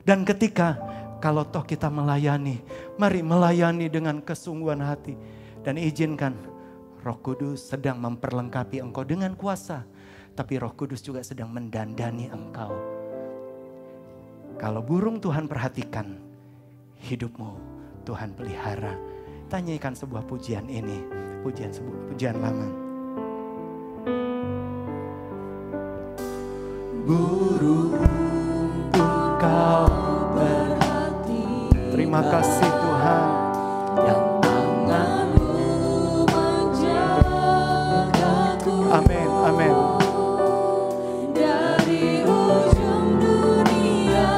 Dan ketika kalau toh kita melayani, mari melayani dengan kesungguhan hati. Dan izinkan Roh Kudus sedang memperlengkapi engkau dengan kuasa. Tapi Roh Kudus juga sedang mendandani engkau. Kalau burung Tuhan perhatikan, hidupmu Tuhan pelihara. Tanyakan sebuah pujian ini, pujian lama. Burung pun kau berhati. Terima kasih Tuhan. Yang tanganmu menjagaku. Amin, amin. Dari ujung dunia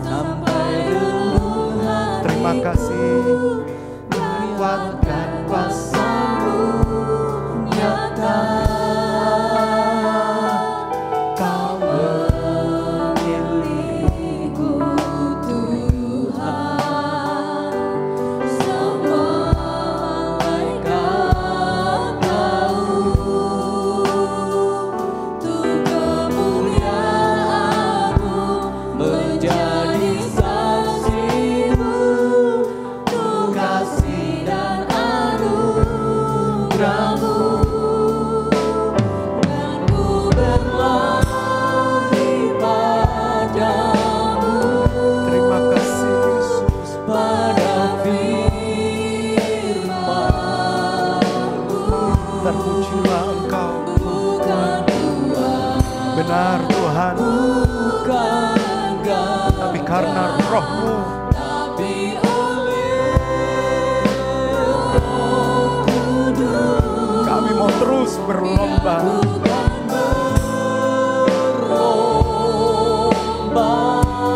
sampai ujung hati. Terima kasih. Kuatkan kuasa-Mu nyata. Kau memilihku Tuhan. Semua malaikat tahu. Untuk kemuliaan-Mu menjadi saksi-Mu. Untuk kasih dan anugerah-Mu. Dan ku berlari padamu. Terima kasih Yesus. Pada firman-Mu. Terpujilah Engkau. Bukan Tuhan, Benar Tuhan. bukan gagah, Tapi karena Roh-Mu, tapi oleh Roh Kudus. kami mau terus berlomba. Bukan berlomba.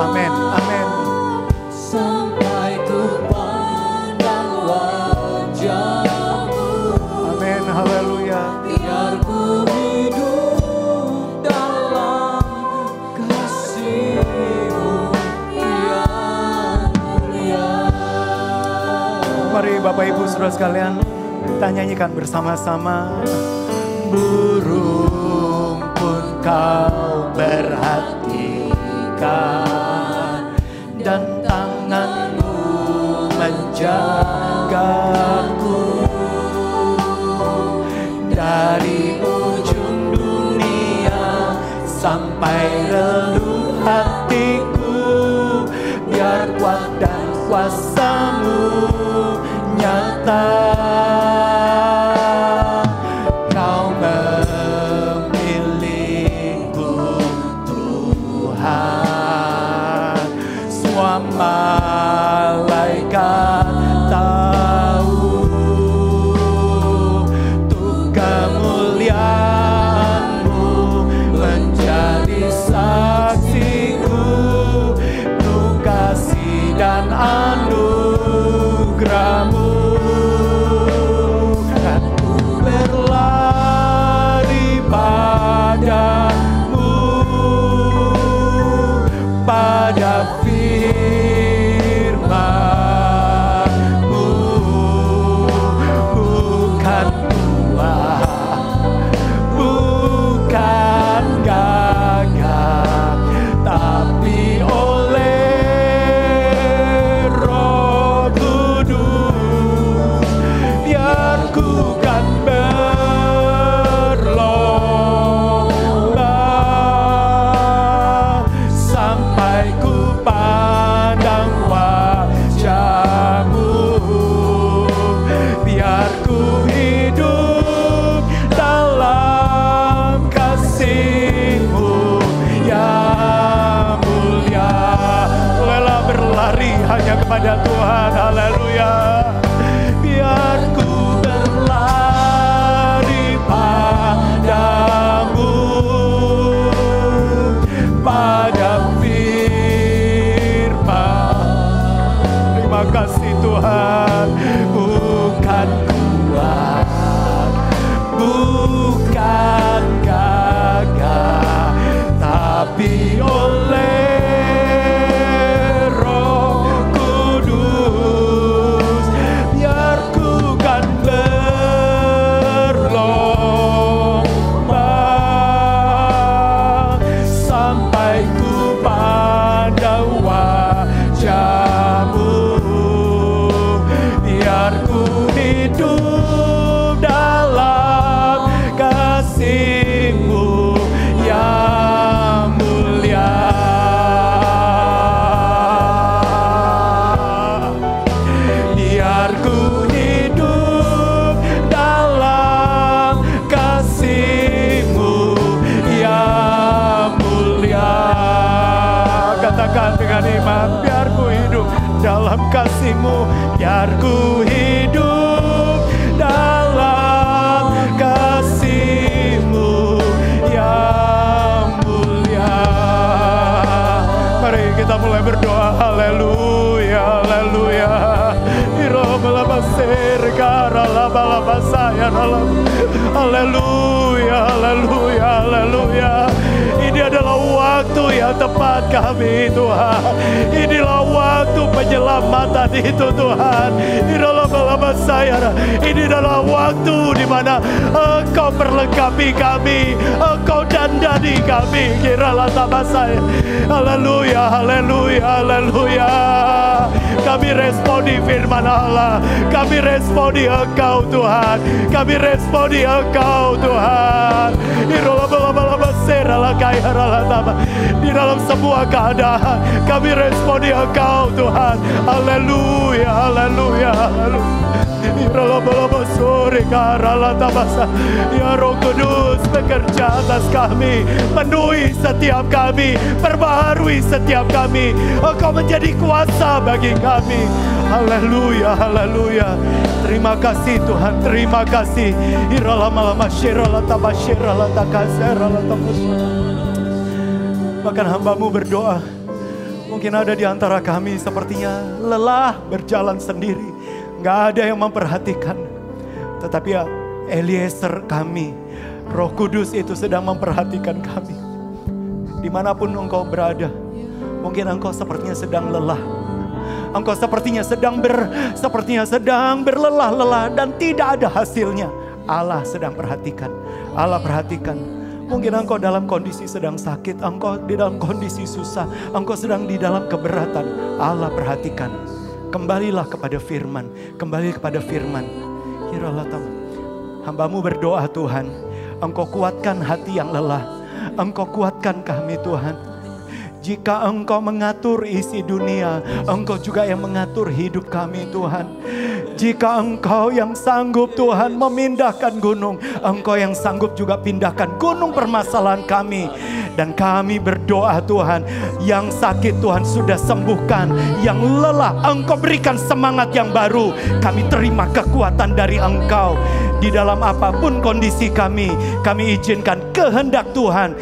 Amin, amin. Sampai ku pandang wajah-Mu. Amin, haleluya. Biar ku hidup dalam kasih-Mu yang mulia. Mari Bapak Ibu Saudara sekalian, kita nyanyikan bersama-sama. Burung pun kau perhatikan, dan tangan-Mu menjagaku. Dari ujung dunia sampai relung hatiku, biar kuat dan kuasa-Mu nyata. Kau memilihku Tuhan. Semua malaikat tahu. Untuk kemuliaan-Mu menjadi saksiku. Untuk kasih dan anugerah-Mu. Dan ku berlari padamu. Pada firman-Mu. Bukan Tuhan, bukan gagah, tapi oleh Roh Kudus. Biar ku kan berlomba sampai ku pandang wajah-Mu. Biar ku hidup dalam kasih-Mu yang mulia. Bolehlah berlari hanya kepada Tuhan, haleluya. Biar ku berlari padamu. Pada firman. Terima kasih Tuhan. Bukan kuat, oleh Roh Kudus, biar ku kan berlomba sampai ku pandang wajah-Mu, biar ku hidup dalam kasih-Mu yang mulia. Biar ku hidup dalam kasih-Mu yang mulia. Katakan dengan iman, biar ku hidup dalam kasih-Mu, biar ku hidup dalam kasih-Mu yang mulia. Mari kita mulai berdoa. Haleluya, haleluya. Haleluya, haleluya, haleluya. Ini adalah waktu yang tepat kami, Tuhan. Inilah waktu penyelamatan itu, Tuhan. Ini adalah waktu di mana Engkau perlengkapi kami, Engkau dandani kami. Kiralah tambah saya. Haleluya, haleluya, haleluya. Kami responi firman Allah. Kami responi Engkau, Tuhan. Kami responi Engkau, Tuhan. Di dalam semua keadaan kami responi Engkau, Tuhan. Haleluya, haleluya, haleluya. Ya Roh Kudus, bekerja atas kami, penuhi setiap kami, perbaharui setiap kami. Engkau menjadi kuasa bagi kami. Haleluya, haleluya. Terima kasih Tuhan, terima kasih. Bahkan hamba-Mu berdoa, mungkin ada di antara kami sepertinya lelah berjalan sendiri, gak ada yang memperhatikan. Tetapi ya Eliezer kami, Roh Kudus itu sedang memperhatikan kami. Dimanapun engkau berada, mungkin engkau sepertinya sedang lelah. Engkau sepertinya sedang berlelah-lelah dan tidak ada hasilnya. Allah sedang perhatikan. Allah perhatikan. Mungkin engkau dalam kondisi sedang sakit, engkau di dalam kondisi susah, engkau sedang di dalam keberatan. Allah perhatikan. Kembalilah kepada firman, kembali kepada firman. Hamba-Mu berdoa, Tuhan, Engkau kuatkan hati yang lelah, Engkau kuatkan kami, Tuhan. Jika Engkau mengatur isi dunia, Engkau juga yang mengatur hidup kami, Tuhan. Jika Engkau yang sanggup, Tuhan, memindahkan gunung, Engkau yang sanggup juga pindahkan gunung permasalahan kami. Dan kami berdoa, Tuhan, yang sakit Tuhan sudah sembuhkan, yang lelah Engkau berikan semangat yang baru. Kami terima kekuatan dari Engkau. Di dalam apapun kondisi kami izinkan kehendak Tuhan,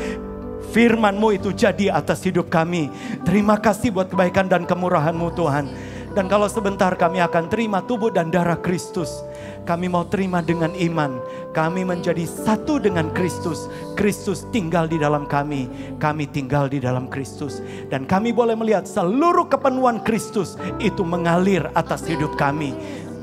firman-Mu itu jadi atas hidup kami. Terima kasih buat kebaikan dan kemurahan-Mu, Tuhan. Dan kalau sebentar kami akan terima tubuh dan darah Kristus, kami mau terima dengan iman. Kami menjadi satu dengan Kristus. Kristus tinggal di dalam kami. Kami tinggal di dalam Kristus. Dan kami boleh melihat seluruh kepenuhan Kristus itu mengalir atas hidup kami.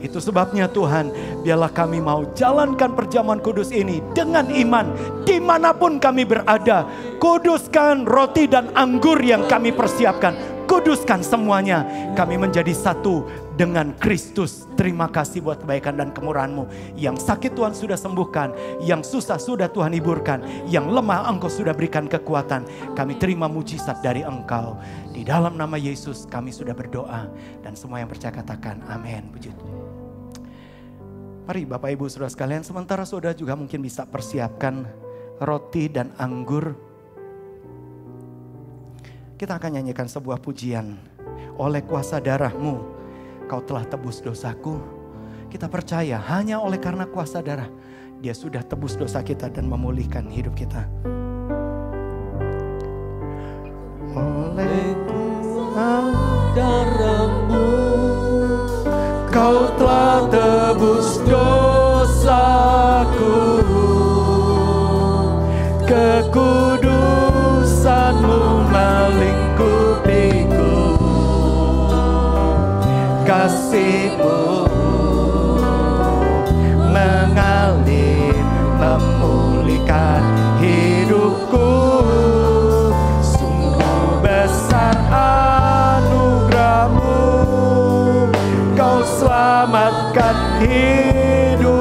Itu sebabnya Tuhan, biarlah kami mau jalankan perjamuan kudus ini dengan iman. Dimanapun kami berada, kuduskan roti dan anggur yang kami persiapkan. Kuduskan semuanya. Kami menjadi satu dengan Kristus. Terima kasih buat kebaikan dan kemurahan-Mu. Yang sakit Tuhan sudah sembuhkan, yang susah sudah Tuhan hiburkan, yang lemah Engkau sudah berikan kekuatan. Kami terima mujizat dari Engkau. Di dalam nama Yesus kami sudah berdoa. Dan semua yang percaya katakan amin. Puji Tuhan. Mari Bapak Ibu Saudara sekalian, sementara saudara juga mungkin bisa persiapkan roti dan anggur. Kita akan nyanyikan sebuah pujian. Oleh kuasa darah-Mu Kau telah tebus dosaku. Kita percaya hanya oleh karena kuasa darah Dia sudah tebus dosa kita dan memulihkan hidup kita. Oleh kuasa darah-Mu Kau telah tebus dosaku. Kekudusan-Mu kasih-Mu mengalir memulihkan hidupku. Sungguh besar anugerah-Mu, Kau selamatkan hidupku.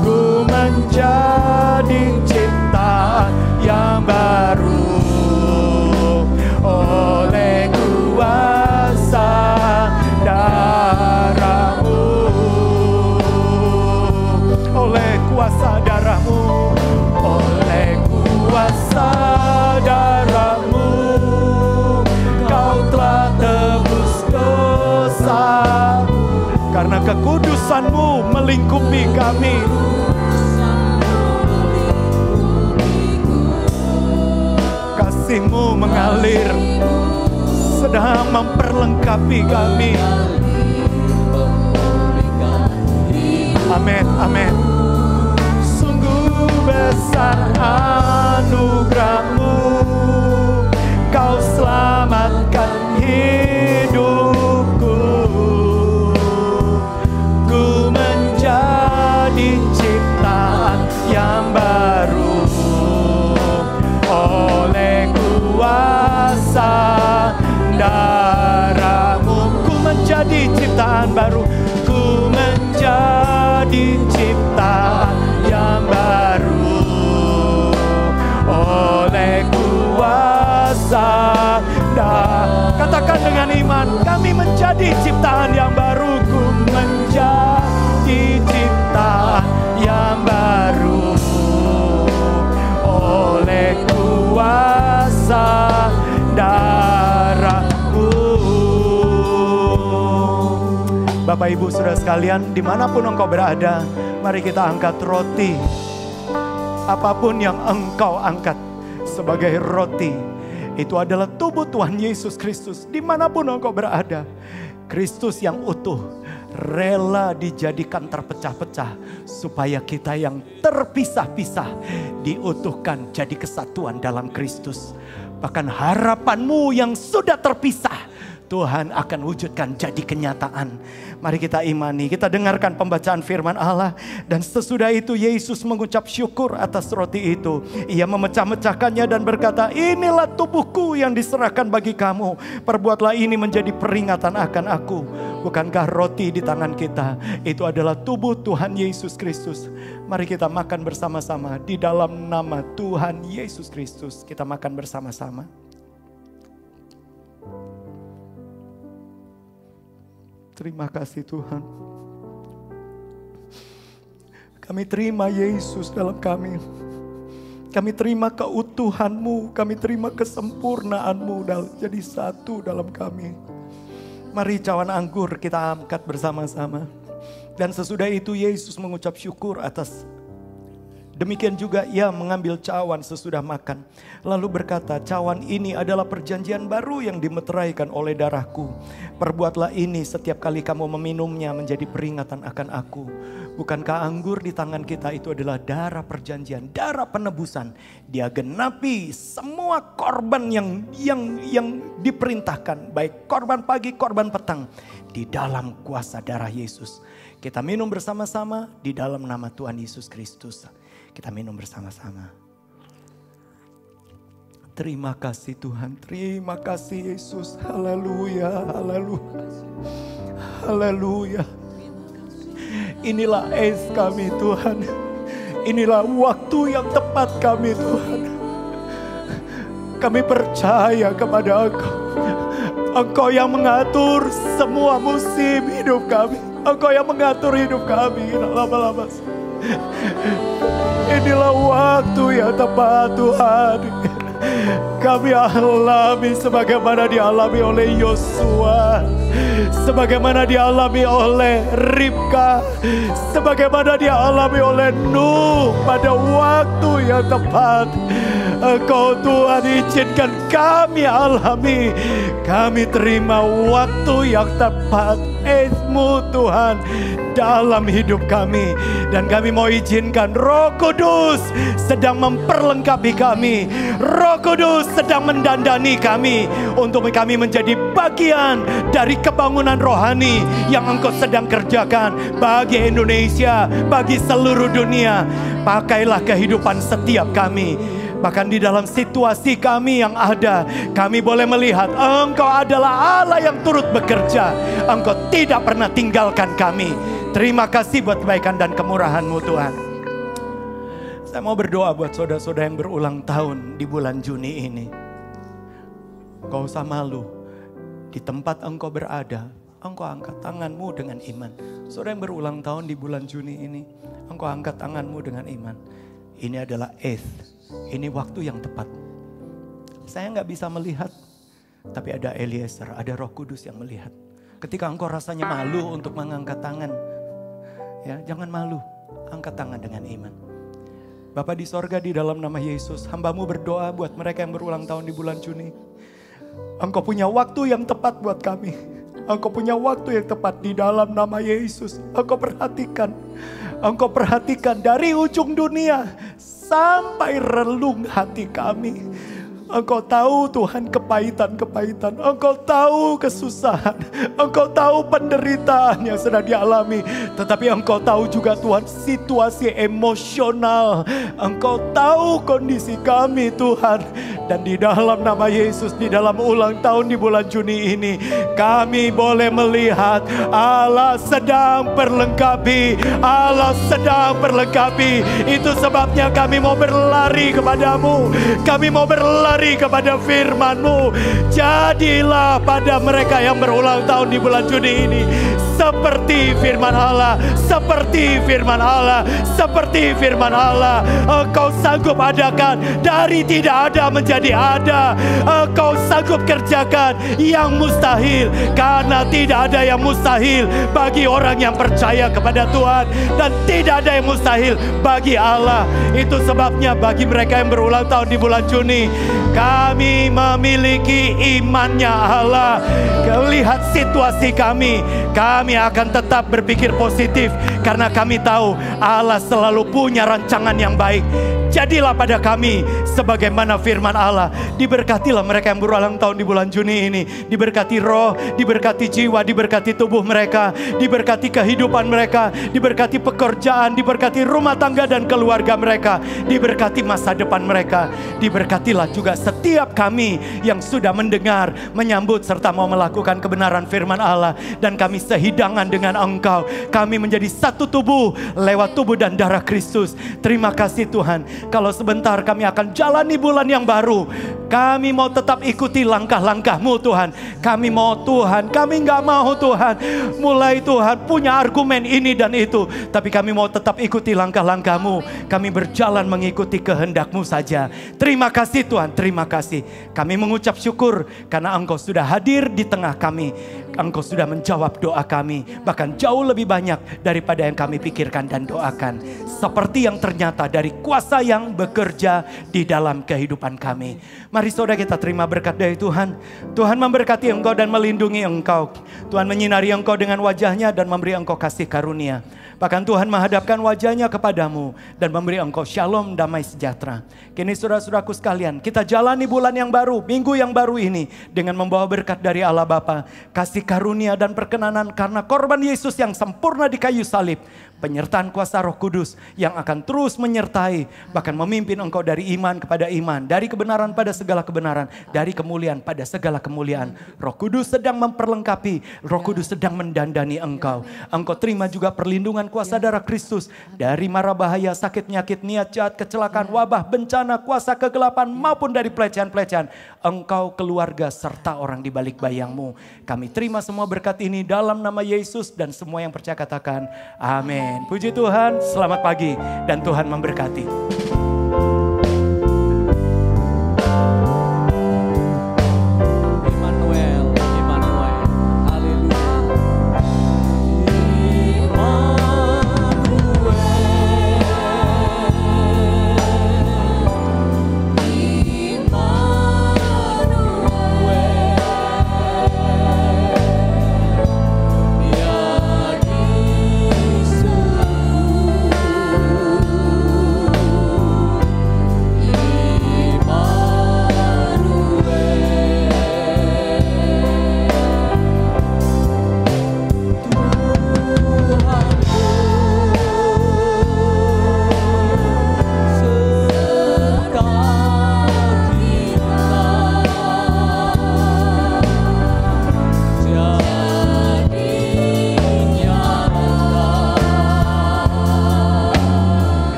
Ku menjadi ciptaan yang baru oleh kuasa darah-Mu, oleh kuasa darah-Mu, oleh kuasa darah-Mu, Kau telah tebus dosa. Karena kekudusan-Mu melingkupi kami, kasih-Mu mengalir sedang memperlengkapi kami. Amin, amin. Sungguh besar anugerah-Mu, Kau selamatkan hidupku. Ku menjadi ciptaan yang baru oleh kuasa darah-Mu. Ku menjadi ciptaan baru, ku menjadi ciptaan yang baru oleh kuasa darah. Katakan dengan iman, kami menjadi ciptaan yang baru. Ku menjadi ciptaan yang baru oleh kuasa darah-Mu. Bapak Ibu Saudara sekalian, dimanapun engkau berada, mari kita angkat roti. Apapun yang engkau angkat sebagai roti, itu adalah tubuh Tuhan Yesus Kristus. Dimanapun engkau berada, Kristus yang utuh rela dijadikan terpecah-pecah supaya kita yang terpisah-pisah diutuhkan jadi kesatuan dalam Kristus. Bahkan harapan-Mu yang sudah terpisah, Tuhan akan wujudkan jadi kenyataan. Mari kita imani, kita dengarkan pembacaan firman Allah. Dan sesudah itu Yesus mengucap syukur atas roti itu. Ia memecah-mecahkannya dan berkata, inilah tubuhku yang diserahkan bagi kamu. Perbuatlah ini menjadi peringatan akan aku. Bukankah roti di tangan kita itu adalah tubuh Tuhan Yesus Kristus? Mari kita makan bersama-sama di dalam nama Tuhan Yesus Kristus. Kita makan bersama-sama. Terima kasih Tuhan. Kami terima Yesus dalam kami. Kami terima keutuhan-Mu, kami terima kesempurnaan-Mu jadi satu dalam kami. Mari cawan anggur kita angkat bersama-sama. Dan sesudah itu Yesus mengucap syukur atas. Demikian juga ia mengambil cawan sesudah makan. Lalu berkata, cawan ini adalah perjanjian baru yang dimeteraikan oleh darahku. Perbuatlah ini setiap kali kamu meminumnya menjadi peringatan akan aku. Bukankah anggur di tangan kita itu adalah darah perjanjian, darah penebusan. Dia genapi semua korban yang diperintahkan. Baik korban pagi, korban petang. Di dalam kuasa darah Yesus. Kita minum bersama-sama di dalam nama Tuhan Yesus Kristus. Kita minum bersama-sama. Terima kasih Tuhan, terima kasih Yesus. Haleluya, haleluya, haleluya. Inilah es kami Tuhan. Inilah waktu yang tepat kami Tuhan. Kami percaya kepada Engkau. Engkau yang mengatur semua musim hidup kami. Engkau yang mengatur hidup kami. Lama-lama. Inilah waktu yang tepat Tuhan. Kami alami sebagaimana dialami oleh Yosua, sebagaimana dialami oleh Ribka, sebagaimana dialami oleh Nuh pada waktu yang tepat. Engkau Tuhan izinkan kami alami. Kami terima waktu yang tepat, esmu Tuhan dalam hidup kami. Dan kami mau izinkan Roh Kudus sedang memperlengkapi kami. Roh Kudus sedang mendandani kami untuk kami menjadi bagian dari kebangunan rohani yang Engkau sedang kerjakan bagi Indonesia, bagi seluruh dunia. Pakailah kehidupan setiap kami. Bahkan di dalam situasi kami yang ada, kami boleh melihat Engkau adalah Allah yang turut bekerja. Engkau tidak pernah tinggalkan kami. Terima kasih buat kebaikan dan kemurahan-Mu Tuhan. Saya mau berdoa buat saudara-saudara yang berulang tahun di bulan Juni ini. Engkau usah malu. Di tempat engkau berada, engkau angkat tanganmu dengan iman. Saudara yang berulang tahun di bulan Juni ini, engkau angkat tanganmu dengan iman. Ini adalah ini waktu yang tepat. Saya nggak bisa melihat, tapi ada Eliezer, ada Roh Kudus yang melihat. Ketika engkau rasanya malu untuk mengangkat tangan, ya jangan malu, angkat tangan dengan iman. Bapa di sorga, di dalam nama Yesus, hamba-Mu berdoa buat mereka yang berulang tahun di bulan Juni. Engkau punya waktu yang tepat buat kami. Engkau punya waktu yang tepat di dalam nama Yesus. Engkau perhatikan dari ujung dunia sampai relung hati kami. Engkau tahu Tuhan kepahitan-kepahitan. Engkau tahu kesusahan. Engkau tahu penderitaan yang sedang dialami. Tetapi Engkau tahu juga Tuhan situasi emosional. Engkau tahu kondisi kami Tuhan. Dan di dalam nama Yesus, di dalam ulang tahun di bulan Juni ini, kami boleh melihat Allah sedang perlengkapi. Allah sedang perlengkapi. Itu sebabnya kami mau berlari kepadamu. Kami mau berlari kepada firman-Mu. Jadilah pada mereka yang berulang tahun di bulan Juni ini seperti firman Allah, seperti firman Allah, seperti firman Allah. Engkau sanggup adakan dari tidak ada menjadi ada. Engkau sanggup kerjakan yang mustahil, karena tidak ada yang mustahil bagi orang yang percaya kepada Tuhan, dan tidak ada yang mustahil bagi Allah. Itu sebabnya bagi mereka yang berulang tahun di bulan Juni, kami memiliki imannya Allah. Lihat situasi kami akan tetap berpikir positif karena kami tahu Allah selalu punya rancangan yang baik. Jadilah pada kami sebagaimana firman Allah. Diberkatilah mereka yang berulang tahun di bulan Juni ini. Diberkati roh, diberkati jiwa, diberkati tubuh mereka, diberkati kehidupan mereka, diberkati pekerjaan, diberkati rumah tangga dan keluarga mereka, diberkati masa depan mereka. Diberkatilah juga setiap kami yang sudah mendengar, menyambut serta mau melakukan kebenaran firman Allah, dan kami sehidangan dengan Engkau. Kami menjadi satu tubuh lewat tubuh dan darah Kristus. Terima kasih Tuhan. Kalau sebentar kami akan jalani bulan yang baru, kami mau tetap ikuti langkah-langkah-Mu Tuhan. Kami mau Tuhan, kami gak mau Tuhan mulai Tuhan punya argumen ini dan itu, tapi kami mau tetap ikuti langkah-langkah-Mu. Kami berjalan mengikuti kehendak-Mu saja. Terima kasih Tuhan, terima kasih. Kami mengucap syukur karena Engkau sudah hadir di tengah kami. Engkau sudah menjawab doa kami, bahkan jauh lebih banyak daripada yang kami pikirkan dan doakan. Seperti yang ternyata dari kuasa yang bekerja di dalam kehidupan kami. Mari saudara kita terima berkat dari Tuhan. Tuhan memberkati engkau dan melindungi engkau. Tuhan menyinari engkau dengan wajahnya dan memberi engkau kasih karunia. Bahkan Tuhan menghadapkan wajahnya kepadamu dan memberi engkau shalom, damai sejahtera. Kini saudara-saudaraku sekalian, kita jalani bulan yang baru, minggu yang baru ini dengan membawa berkat dari Allah Bapa, kasih karunia dan perkenanan karena korban Yesus yang sempurna di kayu salib. Penyertaan kuasa Roh Kudus yang akan terus menyertai, bahkan memimpin engkau dari iman kepada iman, dari kebenaran pada segala kebenaran, dari kemuliaan pada segala kemuliaan. Roh Kudus sedang memperlengkapi, Roh Kudus sedang mendandani engkau. Engkau terima juga perlindungan kuasa darah Kristus dari mara bahaya, sakit, penyakit, niat jahat, kecelakaan, wabah, bencana, kuasa kegelapan maupun dari pelecehan-pelecehan. Engkau, keluarga serta orang di balik bayangmu. Kami terima semua berkat ini dalam nama Yesus, dan semua yang percaya katakan amin. Puji Tuhan, selamat pagi dan Tuhan memberkati.